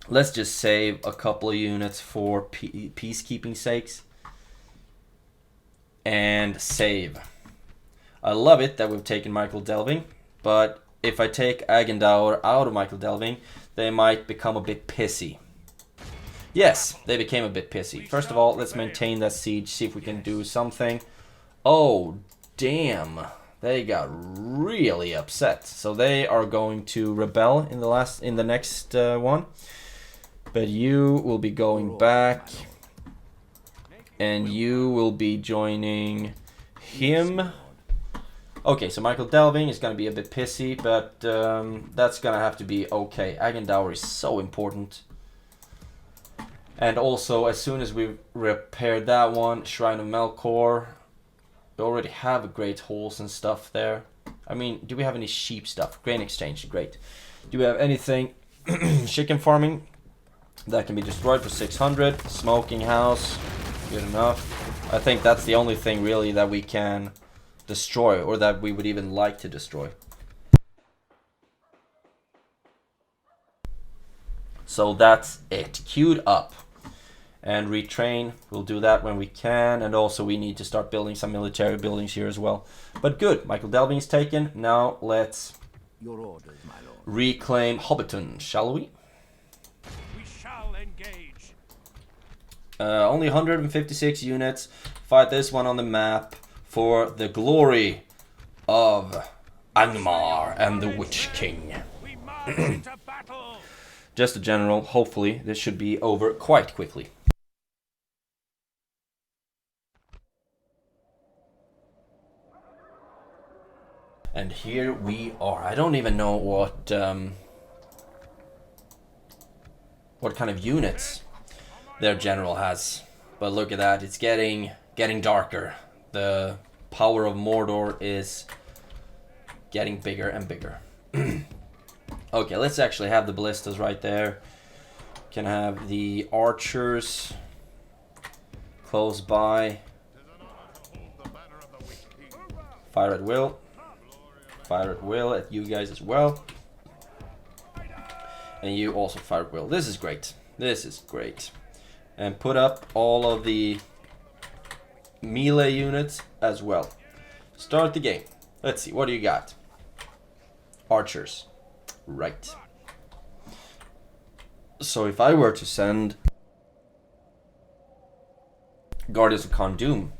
Let's just save a couple of units for peacekeeping sakes. And save. I love it that we've taken Michael Delving, but if I take Agendaur out of Michael Delving, they might become a bit pissy. Yes, they became a bit pissy. First of all, let's maintain that siege, see if we can do something. Oh, damn. They got really upset. So they are going to rebel in the next one. But you will be going back. And you will be joining him. Okay, so Michael Delving is going to be a bit pissy, but that's going to have to be okay. Agendaur is so important. And also, as soon as we repair that one, Shrine of Melkor, we already have a great halls and stuff there. I mean, do we have any sheep stuff? Grain exchange, great. Do we have anything? Chicken farming, that can be destroyed for 600. Smoking house, good enough. I think that's the only thing really that we can destroy, or that we would even like to destroy. So that's it, queued up. And retrain, we'll do that when we can, and also we need to start building some military buildings here as well. But good, Michael Delving is taken. Now let's Your orders, my lord. reclaim Hobbiton, shall we? We shall engage. Only 156 units. Fight this one on the map for the glory of Angmar and the Witch King. We march into battle. Just a general, hopefully this should be over quite quickly. And here we are. I don't even know what kind of units their general has. But look at that, it's getting darker. The power of Mordor is getting bigger and bigger. Okay, let's actually have the ballistas right there. Can have the archers close by. Fire at will. Fire at will at you guys as well. And you also fire at will. This is great. This is great. And put up all of the melee units as well. Start the game. Let's see, what do you got? Archers. Right. So if I were to send Guardians of Kondum,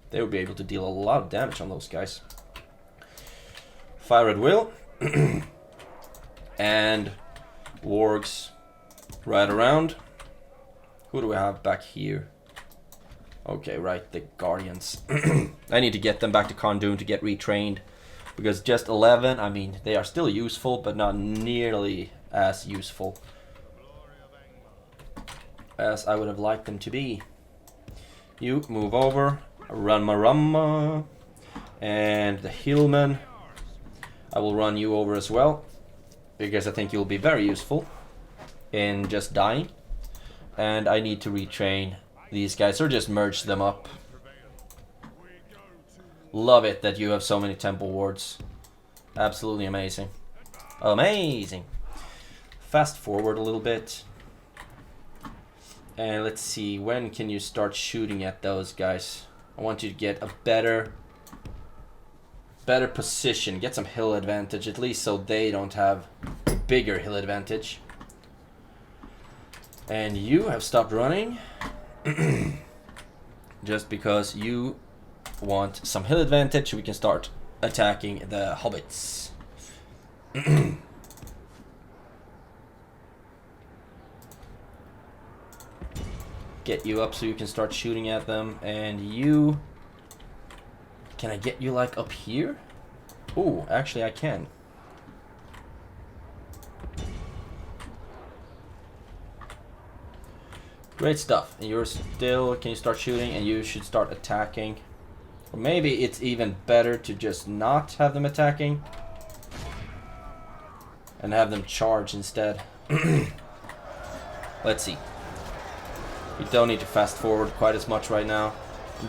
they would be able to deal a lot of damage on those guys. Fire at will. And wargs right around. Who do we have back here? Okay, right, the Guardians. I need to get them back to Kondum to get retrained. Because just 11, I mean, they are still useful, but not nearly as useful as I would have liked them to be. You move over, run. And the Hillman, I will run you over as well, because I think you'll be very useful in just dying. and I need to retrain these guys or just merge them up. Love it that you have so many temple wards. Absolutely amazing. Amazing. Fast forward a little bit. And let's see, when can you start shooting at those guys? I want you to get a better position. Get some hill advantage, at least so they don't have a bigger hill advantage. And you have stopped running. Just because you want some hill advantage so we can start attacking the hobbits. Get you up so you can start shooting at them. And you... Can I get you like up here? Ooh, actually I can. Great stuff. And you're still... Can you start shooting? And you should start attacking. Or maybe it's even better to just not have them attacking. And have them charge instead. Let's see. We don't need to fast forward quite as much right now.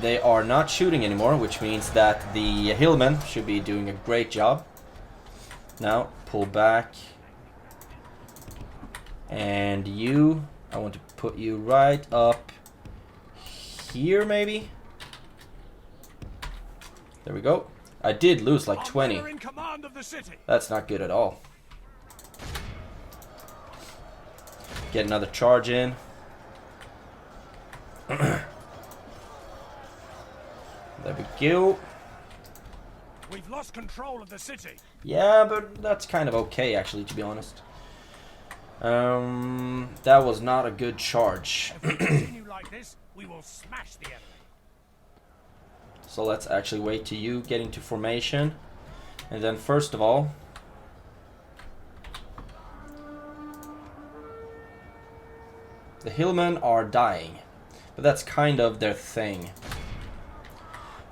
They are not shooting anymore, which means that the hillmen should be doing a great job. Now, pull back. And you, I want to put you right up here, maybe? There we go. I did lose like 20. That's not good at all. Get another charge in. There we go. We've lost control of the city. Yeah, but that's kind of okay, actually, to be honest. That was not a good charge. If we continue like this, we will smash the enemy. So let's actually wait to you get into formation. And then first of all, the hillmen are dying. But that's kind of their thing.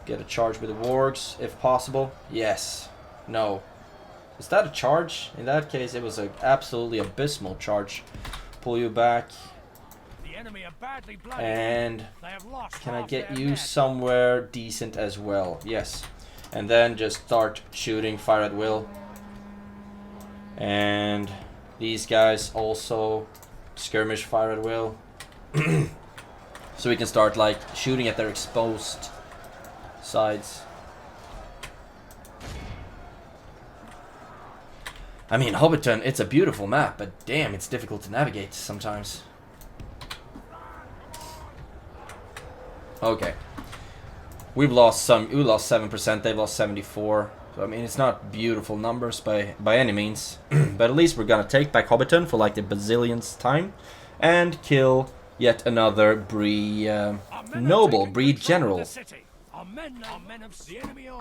Get a charge with the wargs, if possible. Yes. No. Is that a charge? In that case, it was an absolutely abysmal charge. Pull you back. The enemy are badly blooded. And they have lost can I half get their you men. somewhere decent as well? Yes. And then just start shooting, fire at will. And these guys also skirmish, fire at will. So we can start like shooting at their exposed sides. I mean, Hobbiton, it's a beautiful map, but damn, it's difficult to navigate sometimes. Okay. We lost 7%, they've lost 74%. So I mean, it's not beautiful numbers by any means. But at least we're gonna take back Hobbiton for like the bazillionth time. And kill yet another BRE noble, BRE general.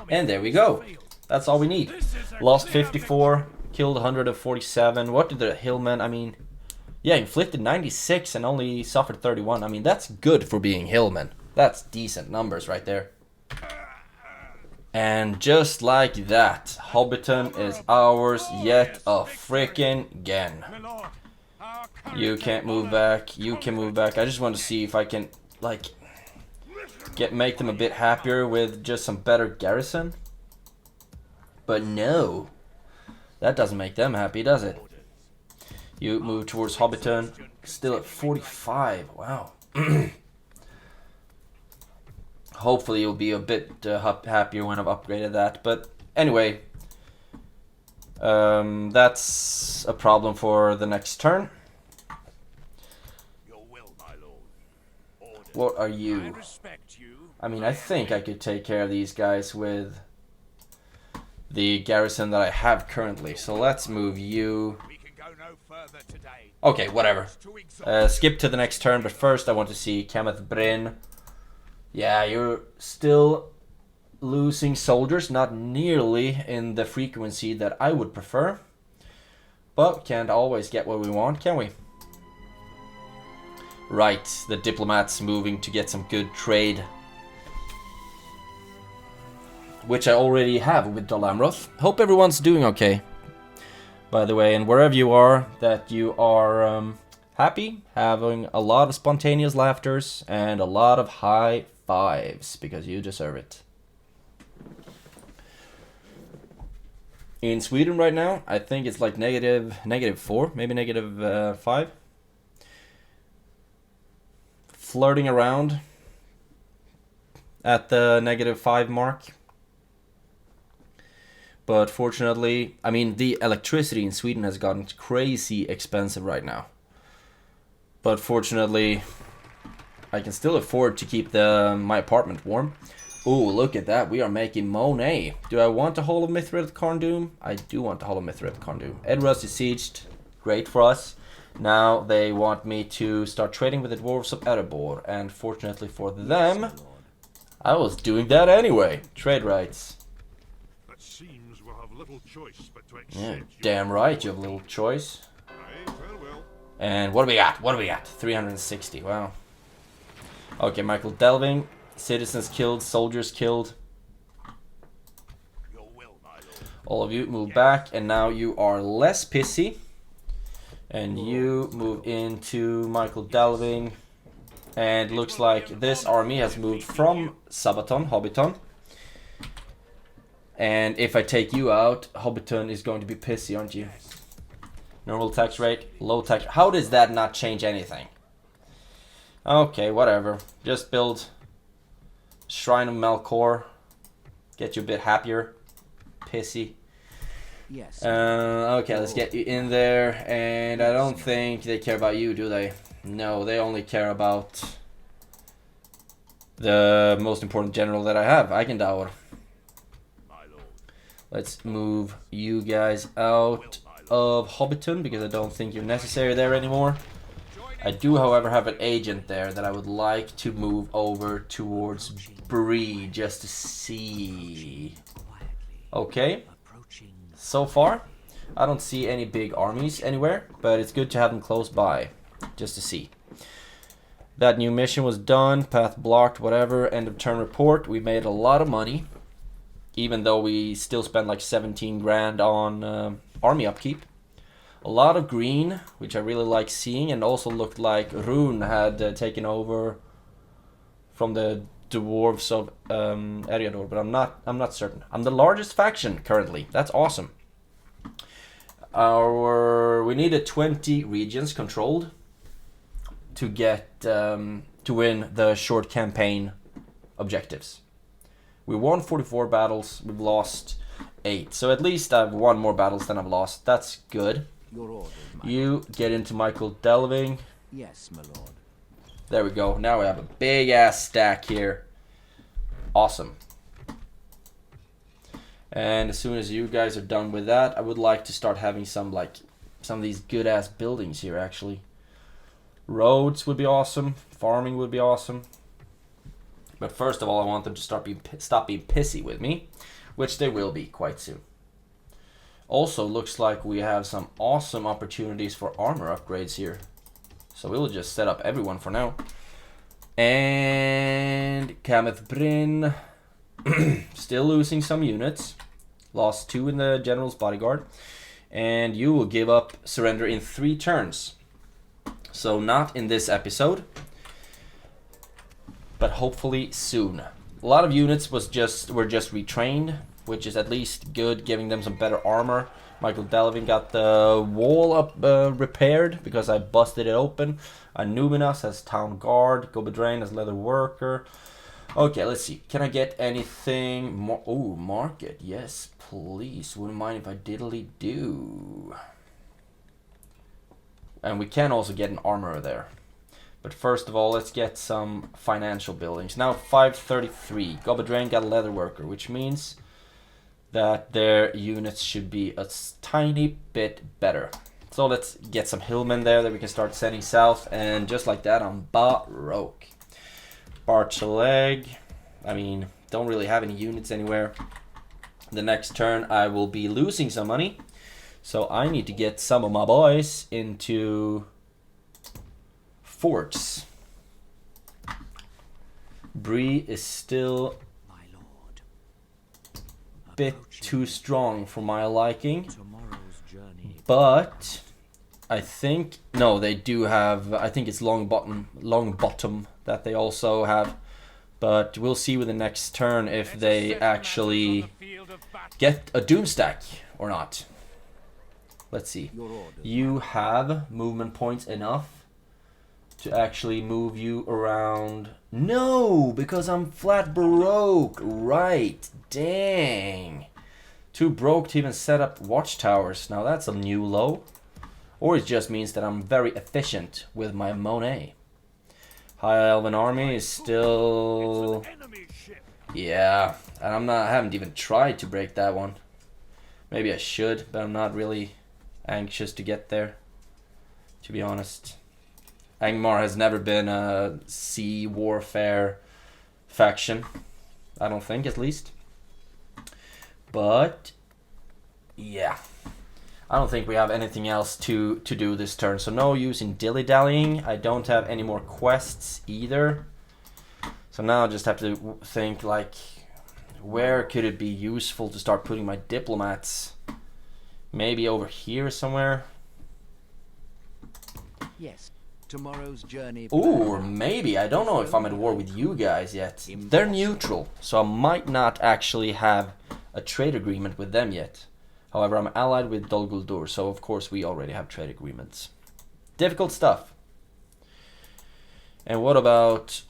And there we go. That's all we need. Lost 54, killed 147. What did the hillmen, I mean... Yeah, inflicted 96 and only suffered 31. I mean, that's good for being hillmen. That's decent numbers right there. And just like that, Hobbiton is ours yet a frickin' again. You can't move back. You can move back. I just want to see if I can, like, make them a bit happier with just some better garrison. But no. That doesn't make them happy, does it? You move towards Hobbiton. Still at 45. Wow. Hopefully you'll be a bit happier when I've upgraded that. But anyway. That's a problem for the next turn. What are you? I mean, I think I could take care of these guys with the garrison that I have currently. So let's move you. Okay, whatever. Skip to the next turn, but first I want to see Kenneth Bryn. Yeah, you're still losing soldiers, not nearly in the frequency that I would prefer. But can't always get what we want, can we? Right, the diplomats moving to get some good trade. Which I already have with Dol Amroth. Hope everyone's doing okay. By the way, and wherever you are, that you are happy, having a lot of spontaneous laughters and a lot of high fives, because you deserve it. In Sweden right now, I think it's like -4, maybe -5. Flirting around at the -5 mark. But fortunately, I mean, the electricity in Sweden has gotten crazy expensive right now. But fortunately, I can still afford to keep my apartment warm. Ooh, look at that. We are making money. Do I want a Hall of Mithril Cardoom? I do want a Hall of Mithril Cardoom. Edrust is sieged. Great for us. Now they want me to start trading with the Dwarves of Erebor. And fortunately for them, I was doing that anyway. Trade rights. It seems we'll have little choice but to Yeah, accept damn right you have little choice. And what do we got? What do we got? 360. Wow. Okay, Michael Delving. Citizens killed, soldiers killed. All of you move back, and now you are less pissy. And you move into Michael Delving. And looks like this army has moved from Sabaton, Hobbiton. And if I take you out, Hobbiton is going to be pissy, aren't you? Normal tax rate, low tax. How does that not change anything? Okay, whatever. Just build Shrine of Melkor. Get you a bit happier. Pissy. Yes. Okay, let's get you in there. And I don't think they care about you, do they? No, they only care about the most important general that I have, Eigendauer. Let's move you guys out of Hobbiton, because I don't think you're necessary there anymore. I do, however, have an agent there that I would like to move over towards BRE just to see. Okay. So far, I don't see any big armies anywhere, but it's good to have them close by just to see. That new mission was done, path blocked, whatever, end of turn report. We made a lot of money, even though we still spent like 17 grand on army upkeep. A lot of green, which I really like seeing, and also looked like Rune had taken over from the dwarves of Eriador, but I'm not certain. I'm the largest faction currently. That's awesome. We needed 20 regions controlled to get to win the short campaign objectives. We won 44 battles. We've lost 8, so at least I've won more battles than I've lost. That's good. Your orders, my You get into Michael Delving. Yes, my lord. There we go. Now we have a big ass stack here. Awesome. And as soon as you guys are done with that, I would like to start having some of these good ass buildings here actually. Roads would be awesome. Farming would be awesome. But first of all, I want them to stop being pissy with me, which they will be quite soon. Also, looks like we have some awesome opportunities for armor upgrades here. So we'll just set up everyone for now. And Kameth Bryn, still losing some units. Lost 2 in the General's Bodyguard. And you will give up surrender in 3 turns. So not in this episode, but hopefully soon. A lot of units were just retrained, which is at least good, giving them some better armor. Michael Delving got the wall up repaired because I busted it open. Numinas has Town Guard. Gobedrain has Leather Worker. Okay, let's see. Can I get anything more? Oh, Market. Yes, please. Wouldn't mind if I diddly do. And we can also get an armorer there. But first of all, let's get some financial buildings. Now 533. Gobedrain got a Leather Worker, which means that their units should be a tiny bit better. So let's get some hillmen there that we can start sending south, and just like that I'm Baroque. Barchaleg, I mean, don't really have any units anywhere. The next turn I will be losing some money, so I need to get some of my boys into forts. BRE is still a bit too strong for my liking, but I think no, they do have. I think it's long bottom that they also have, but we'll see with the next turn if they actually get a doom stack or not. Let's see. You have movement points enough to actually move you around. No, because I'm flat broke. Right. Dang. Too broke to even set up watchtowers. Now that's a new low. Or it just means that I'm very efficient with my Monet. High Elven Army is still... Yeah, and I haven't even tried to break that one. Maybe I should, but I'm not really anxious to get there, to be honest. Angmar has never been a sea warfare faction. I don't think, at least. But, yeah. I don't think we have anything else to do this turn, so no use in dilly-dallying. I don't have any more quests either. So now I just have to think, like, where could it be useful to start putting my diplomats? Maybe over here somewhere? Yes. Tomorrow's journey. Ooh, or maybe. I don't know if I'm at war with you guys yet. They're neutral, so I might not actually have a trade agreement with them yet. However, I'm allied with Dol Guldur, so of course we already have trade agreements. Difficult stuff. And what about...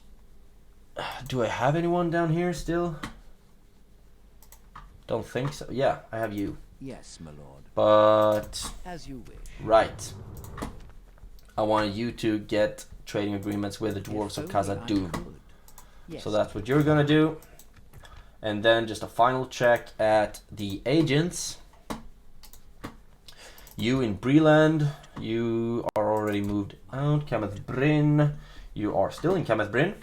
Do I have anyone down here still? Don't think so. Yeah, I have you. Yes, my lord. But... As you wish. Right. I wanted you to get trading agreements with the dwarves of Khazad-dûm. Yes. So that's what you're gonna do. And then just a final check at the agents. You in Breland, you are already moved out. Kameth Bryn, you are still in Kameth Bryn,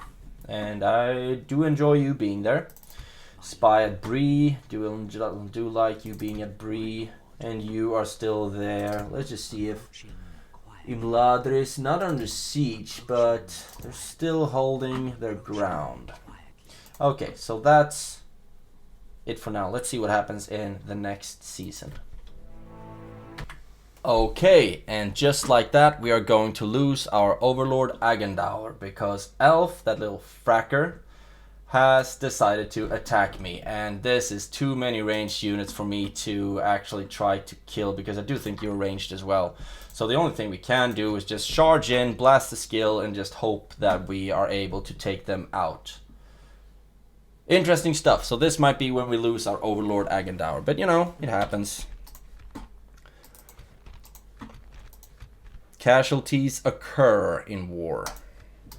and I do enjoy you being there. Spy at BRE, do like you being at BRE, and you are still there. Let's just see if Imladr is not under siege, but they're still holding their ground. Okay, so that's it for now. Let's see what happens in the next season. Okay, and just like that, we are going to lose our Overlord Agendaur because Elf, that little fracker, has decided to attack me, and this is too many ranged units for me to actually try to kill, because I do think you're ranged as well. So the only thing we can do is just charge in, blast the skill, and just hope that we are able to take them out. Interesting stuff. So this might be when we lose our Overlord Agendaur, but you know, it happens. Casualties occur in war.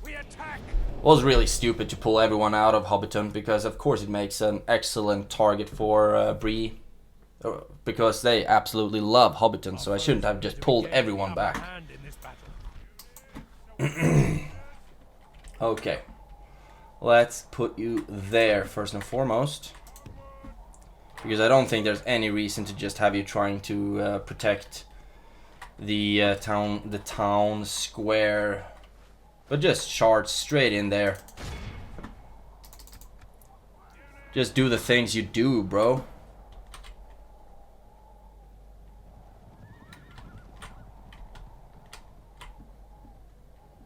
We attack. It was really stupid to pull everyone out of Hobbiton, because of course it makes an excellent target for BRE, because they absolutely love Hobbiton, so I shouldn't have just pulled everyone back. Okay, let's put you there first and foremost, because I don't think there's any reason to just have you trying to protect the town square, but just charge straight in there. Just do the things you do, bro.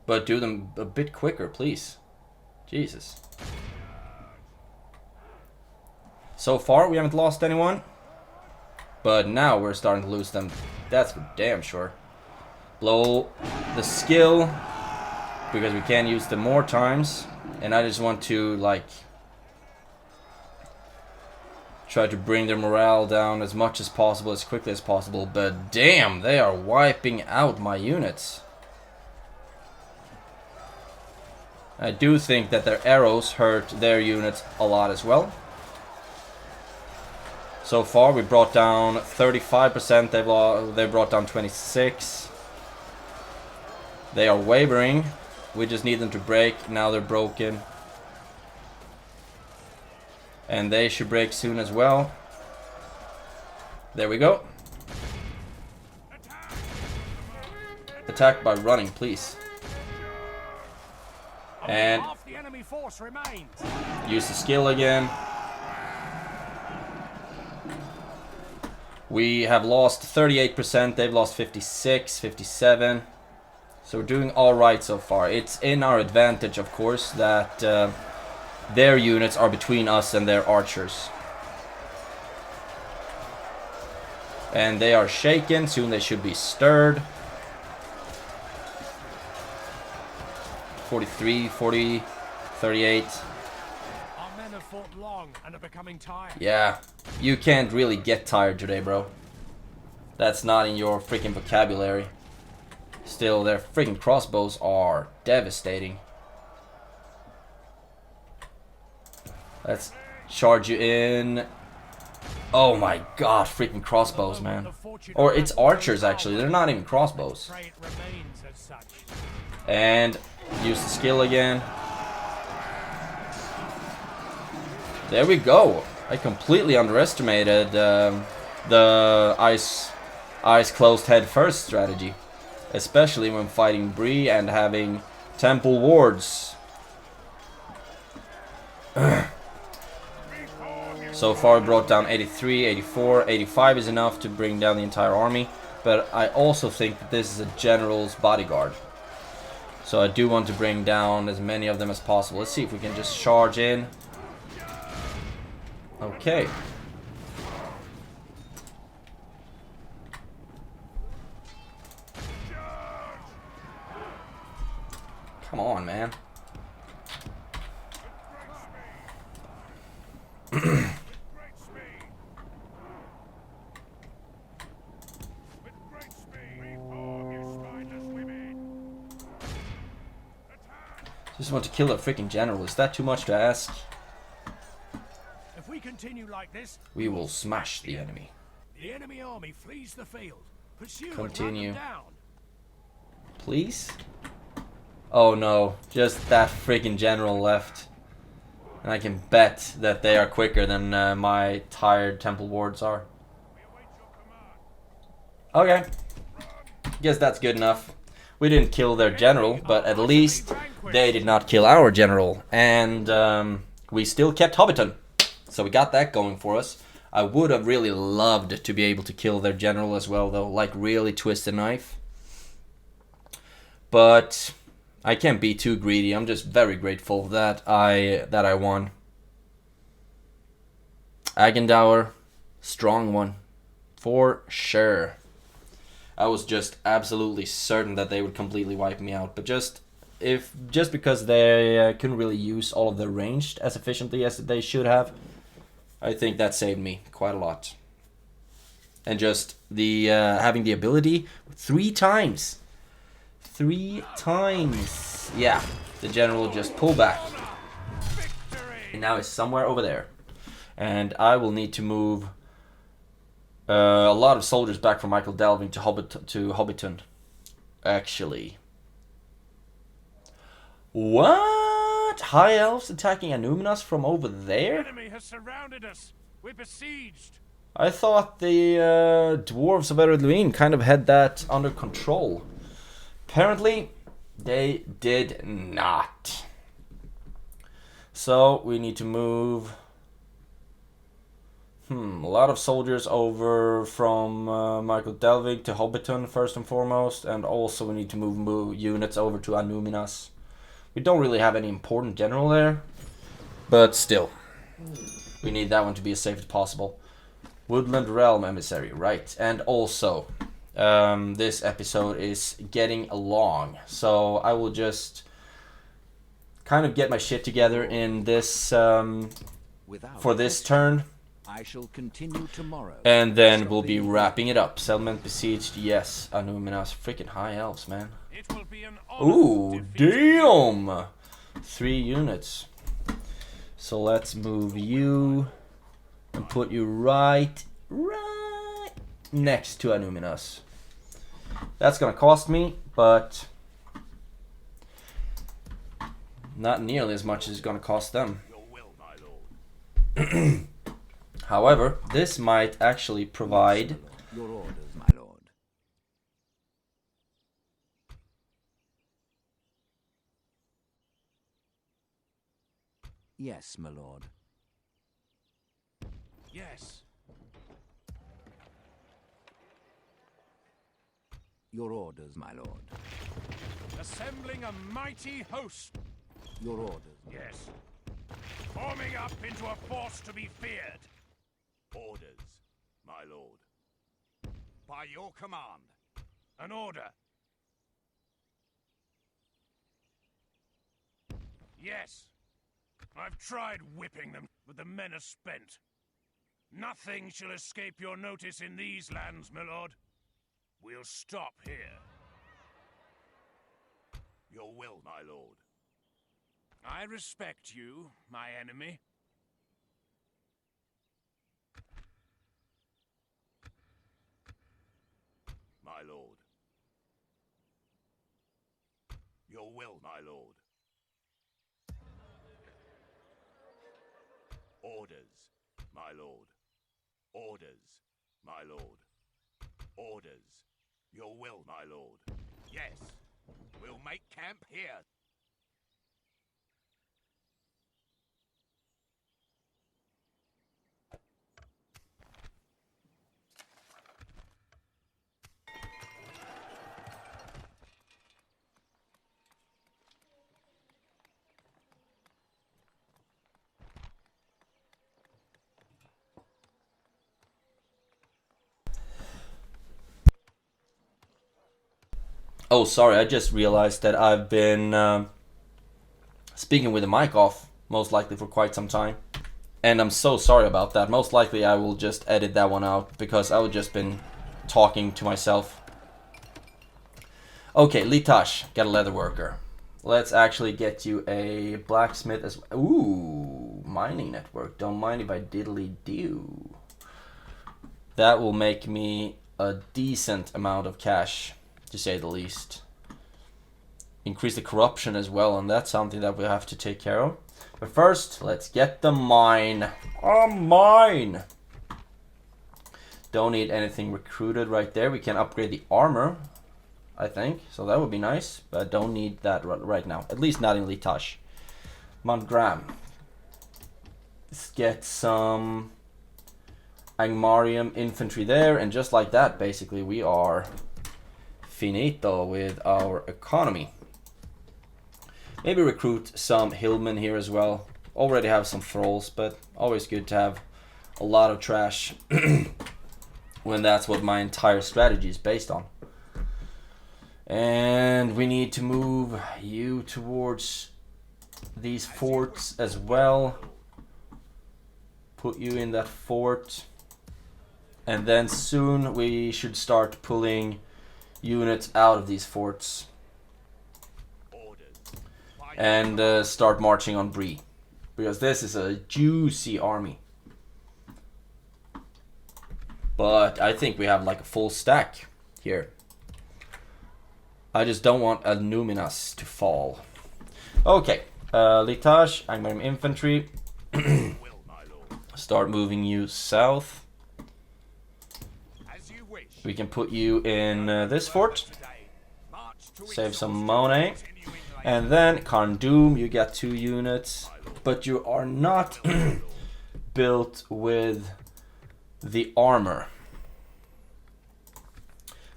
But do them a bit quicker, please. Jesus. So far we haven't lost anyone, but now we're starting to lose them. That's for damn sure. Blow the skill, because we can use them more times, and I just want to like try to bring their morale down as much as possible, as quickly as possible. But damn, they are wiping out my units. I do think that their arrows hurt their units a lot as well. So far we brought down 35%, they brought down 26%. They are wavering. We just need them to break. Now they're broken. And they should break soon as well. There we go. Attack by running, please. And Half the enemy force remains. Use the skill again. We have lost 38%, they've lost 56, 57. So we're doing alright so far. It's in our advantage, of course, that their units are between us and their archers. And they are shaken, soon they should be stirred. 43, 40, 38. Our men have fought long and are becoming tired. Yeah, you can't really get tired today, bro. That's not in your freaking vocabulary. Still, their freaking crossbows are devastating. Let's charge you in. Oh my god, freaking crossbows, man. Or it's archers, actually. They're not even crossbows. And use the skill again. There we go. I completely underestimated the eyes closed head first strategy. Especially when fighting BRE and having temple wards. So far we brought down 83, 84, 85 is enough to bring down the entire army. But I also think that this is a general's bodyguard. So I do want to bring down as many of them as possible. Let's see if we can just charge in. Okay. Come on, man. Just want to kill a freaking general. Is that too much to ask? If we continue like this, we will smash the enemy. The enemy army flees the field. Pursue Continue. and run them down. Please? Oh no, just that freaking general left. And I can bet that they are quicker than my tired temple wards are. Okay. Guess that's good enough. We didn't kill their general, but at least they did not kill our general. And we still kept Hobbiton. So we got that going for us. I would have really loved to be able to kill their general as well, though. Like, really twist the knife. But I can't be too greedy. I'm just very grateful that I won. Agendower, strong one. For sure. I was just absolutely certain that they would completely wipe me out. But just because they couldn't really use all of their ranged as efficiently as they should have, I think that saved me quite a lot. And just the having the ability 3 times. 3 times. Yeah, the general just pulled back. And now it's somewhere over there. And I will need to move a lot of soldiers back from Michael Delving to Hobbiton. Actually. What? High elves attacking Anuminas from over there? The enemy has surrounded us. We're besieged. I thought the dwarves of Eredluin kind of had that under control. Apparently, they did not. So, we need to move a lot of soldiers over from Michael Delvig to Hobbiton first and foremost. And also we need to move units over to Anuminas. We don't really have any important general there. But still, we need that one to be as safe as possible. Woodland Realm Emissary, right. And also, this episode is getting long. So I will just kind of get my shit together in this for this turn. I shall continue tomorrow. And then we'll be wrapping it up. Settlement besieged, yes. Anuminas, freaking high elves, man. It will be an honor Ooh, to defeat damn! 3 units. So let's move you and put you right next to Anuminas. That's gonna cost me, but not nearly as much as it's gonna cost them. your will, my lord. However, this might actually provide Your orders, my lord. Yes, my lord. Yes. Your orders, my lord. Assembling a mighty host. Your orders. Yes. Forming up into a force to be feared. Orders, my lord. By your command. An order. Yes. I've tried whipping them, but the men are spent. Nothing shall escape your notice in these lands, my lord. We'll stop here. Your will, my lord. I respect you, my enemy. My lord. Your will, my lord. Orders, my lord. Orders, my lord. Orders. Your will, my lord. Yes. We'll make camp here. Oh, sorry, I just realized that I've been speaking with the mic off, most likely for quite some time. And I'm so sorry about that. Most likely I will just edit that one out, because I would just been talking to myself. Okay, Litash, got a leather worker. Let's actually get you a blacksmith as well. Ooh, mining network. Don't mind if I diddly do. That will make me a decent amount of cash, to say the least. Increase the corruption as well, and that's something that we have to take care of. But first, let's get the mine. A mine! Don't need anything recruited right there. We can upgrade the armor, I think. So that would be nice, but don't need that right now. At least not in Litash. Mount Graham. Let's get some Angmarium infantry there, and just like that, basically, we are finito with our economy. Maybe recruit some hillmen here as well. Already have some thralls, but always good to have a lot of trash when that's what my entire strategy is based on. And we need to move you towards these forts as well. Put you in that fort. And then soon we should start pulling units out of these forts and start marching on BRE, because this is a juicy army. But I think we have like a full stack here. I just don't want Numinas to fall. Okay, Litash, Angmar infantry. Start moving you south. We can put you in this fort. Save some money. And then Kharndoom, you get 2 units. But you are not built with the armor.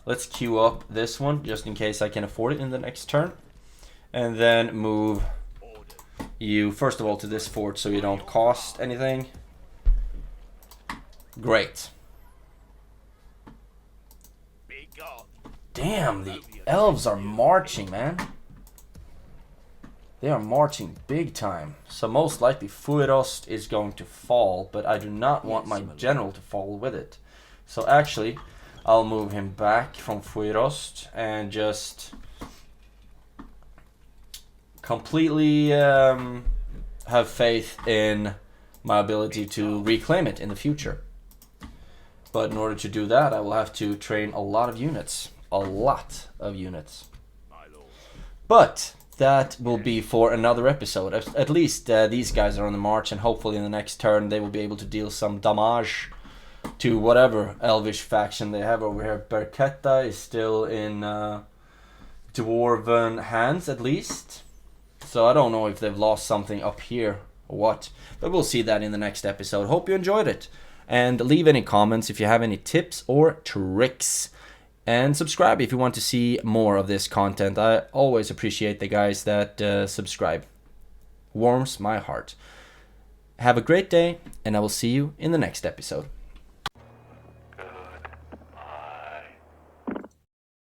Let's queue up this one, just in case I can afford it in the next turn. And then move you, first of all, to this fort so you don't cost anything. Great. Damn, the elves are marching, man. They are marching big time. So most likely Fuerost is going to fall, but I do not want my general to fall with it. So actually, I'll move him back from Fuerost and just completely have faith in my ability to reclaim it in the future. But in order to do that, I will have to train a lot of units. A lot of units. But that will be for another episode. At least these guys are on the march, and hopefully in the next turn they will be able to deal some damage to whatever elvish faction they have over here. Berketta is still in dwarven hands, at least. So I don't know if they've lost something up here or what. But we'll see that in the next episode. Hope you enjoyed it. And leave any comments if you have any tips or tricks And subscribe if you want to see more of this content. I always appreciate the guys that subscribe. Warms my heart. Have a great day, and I will see you in the next episode.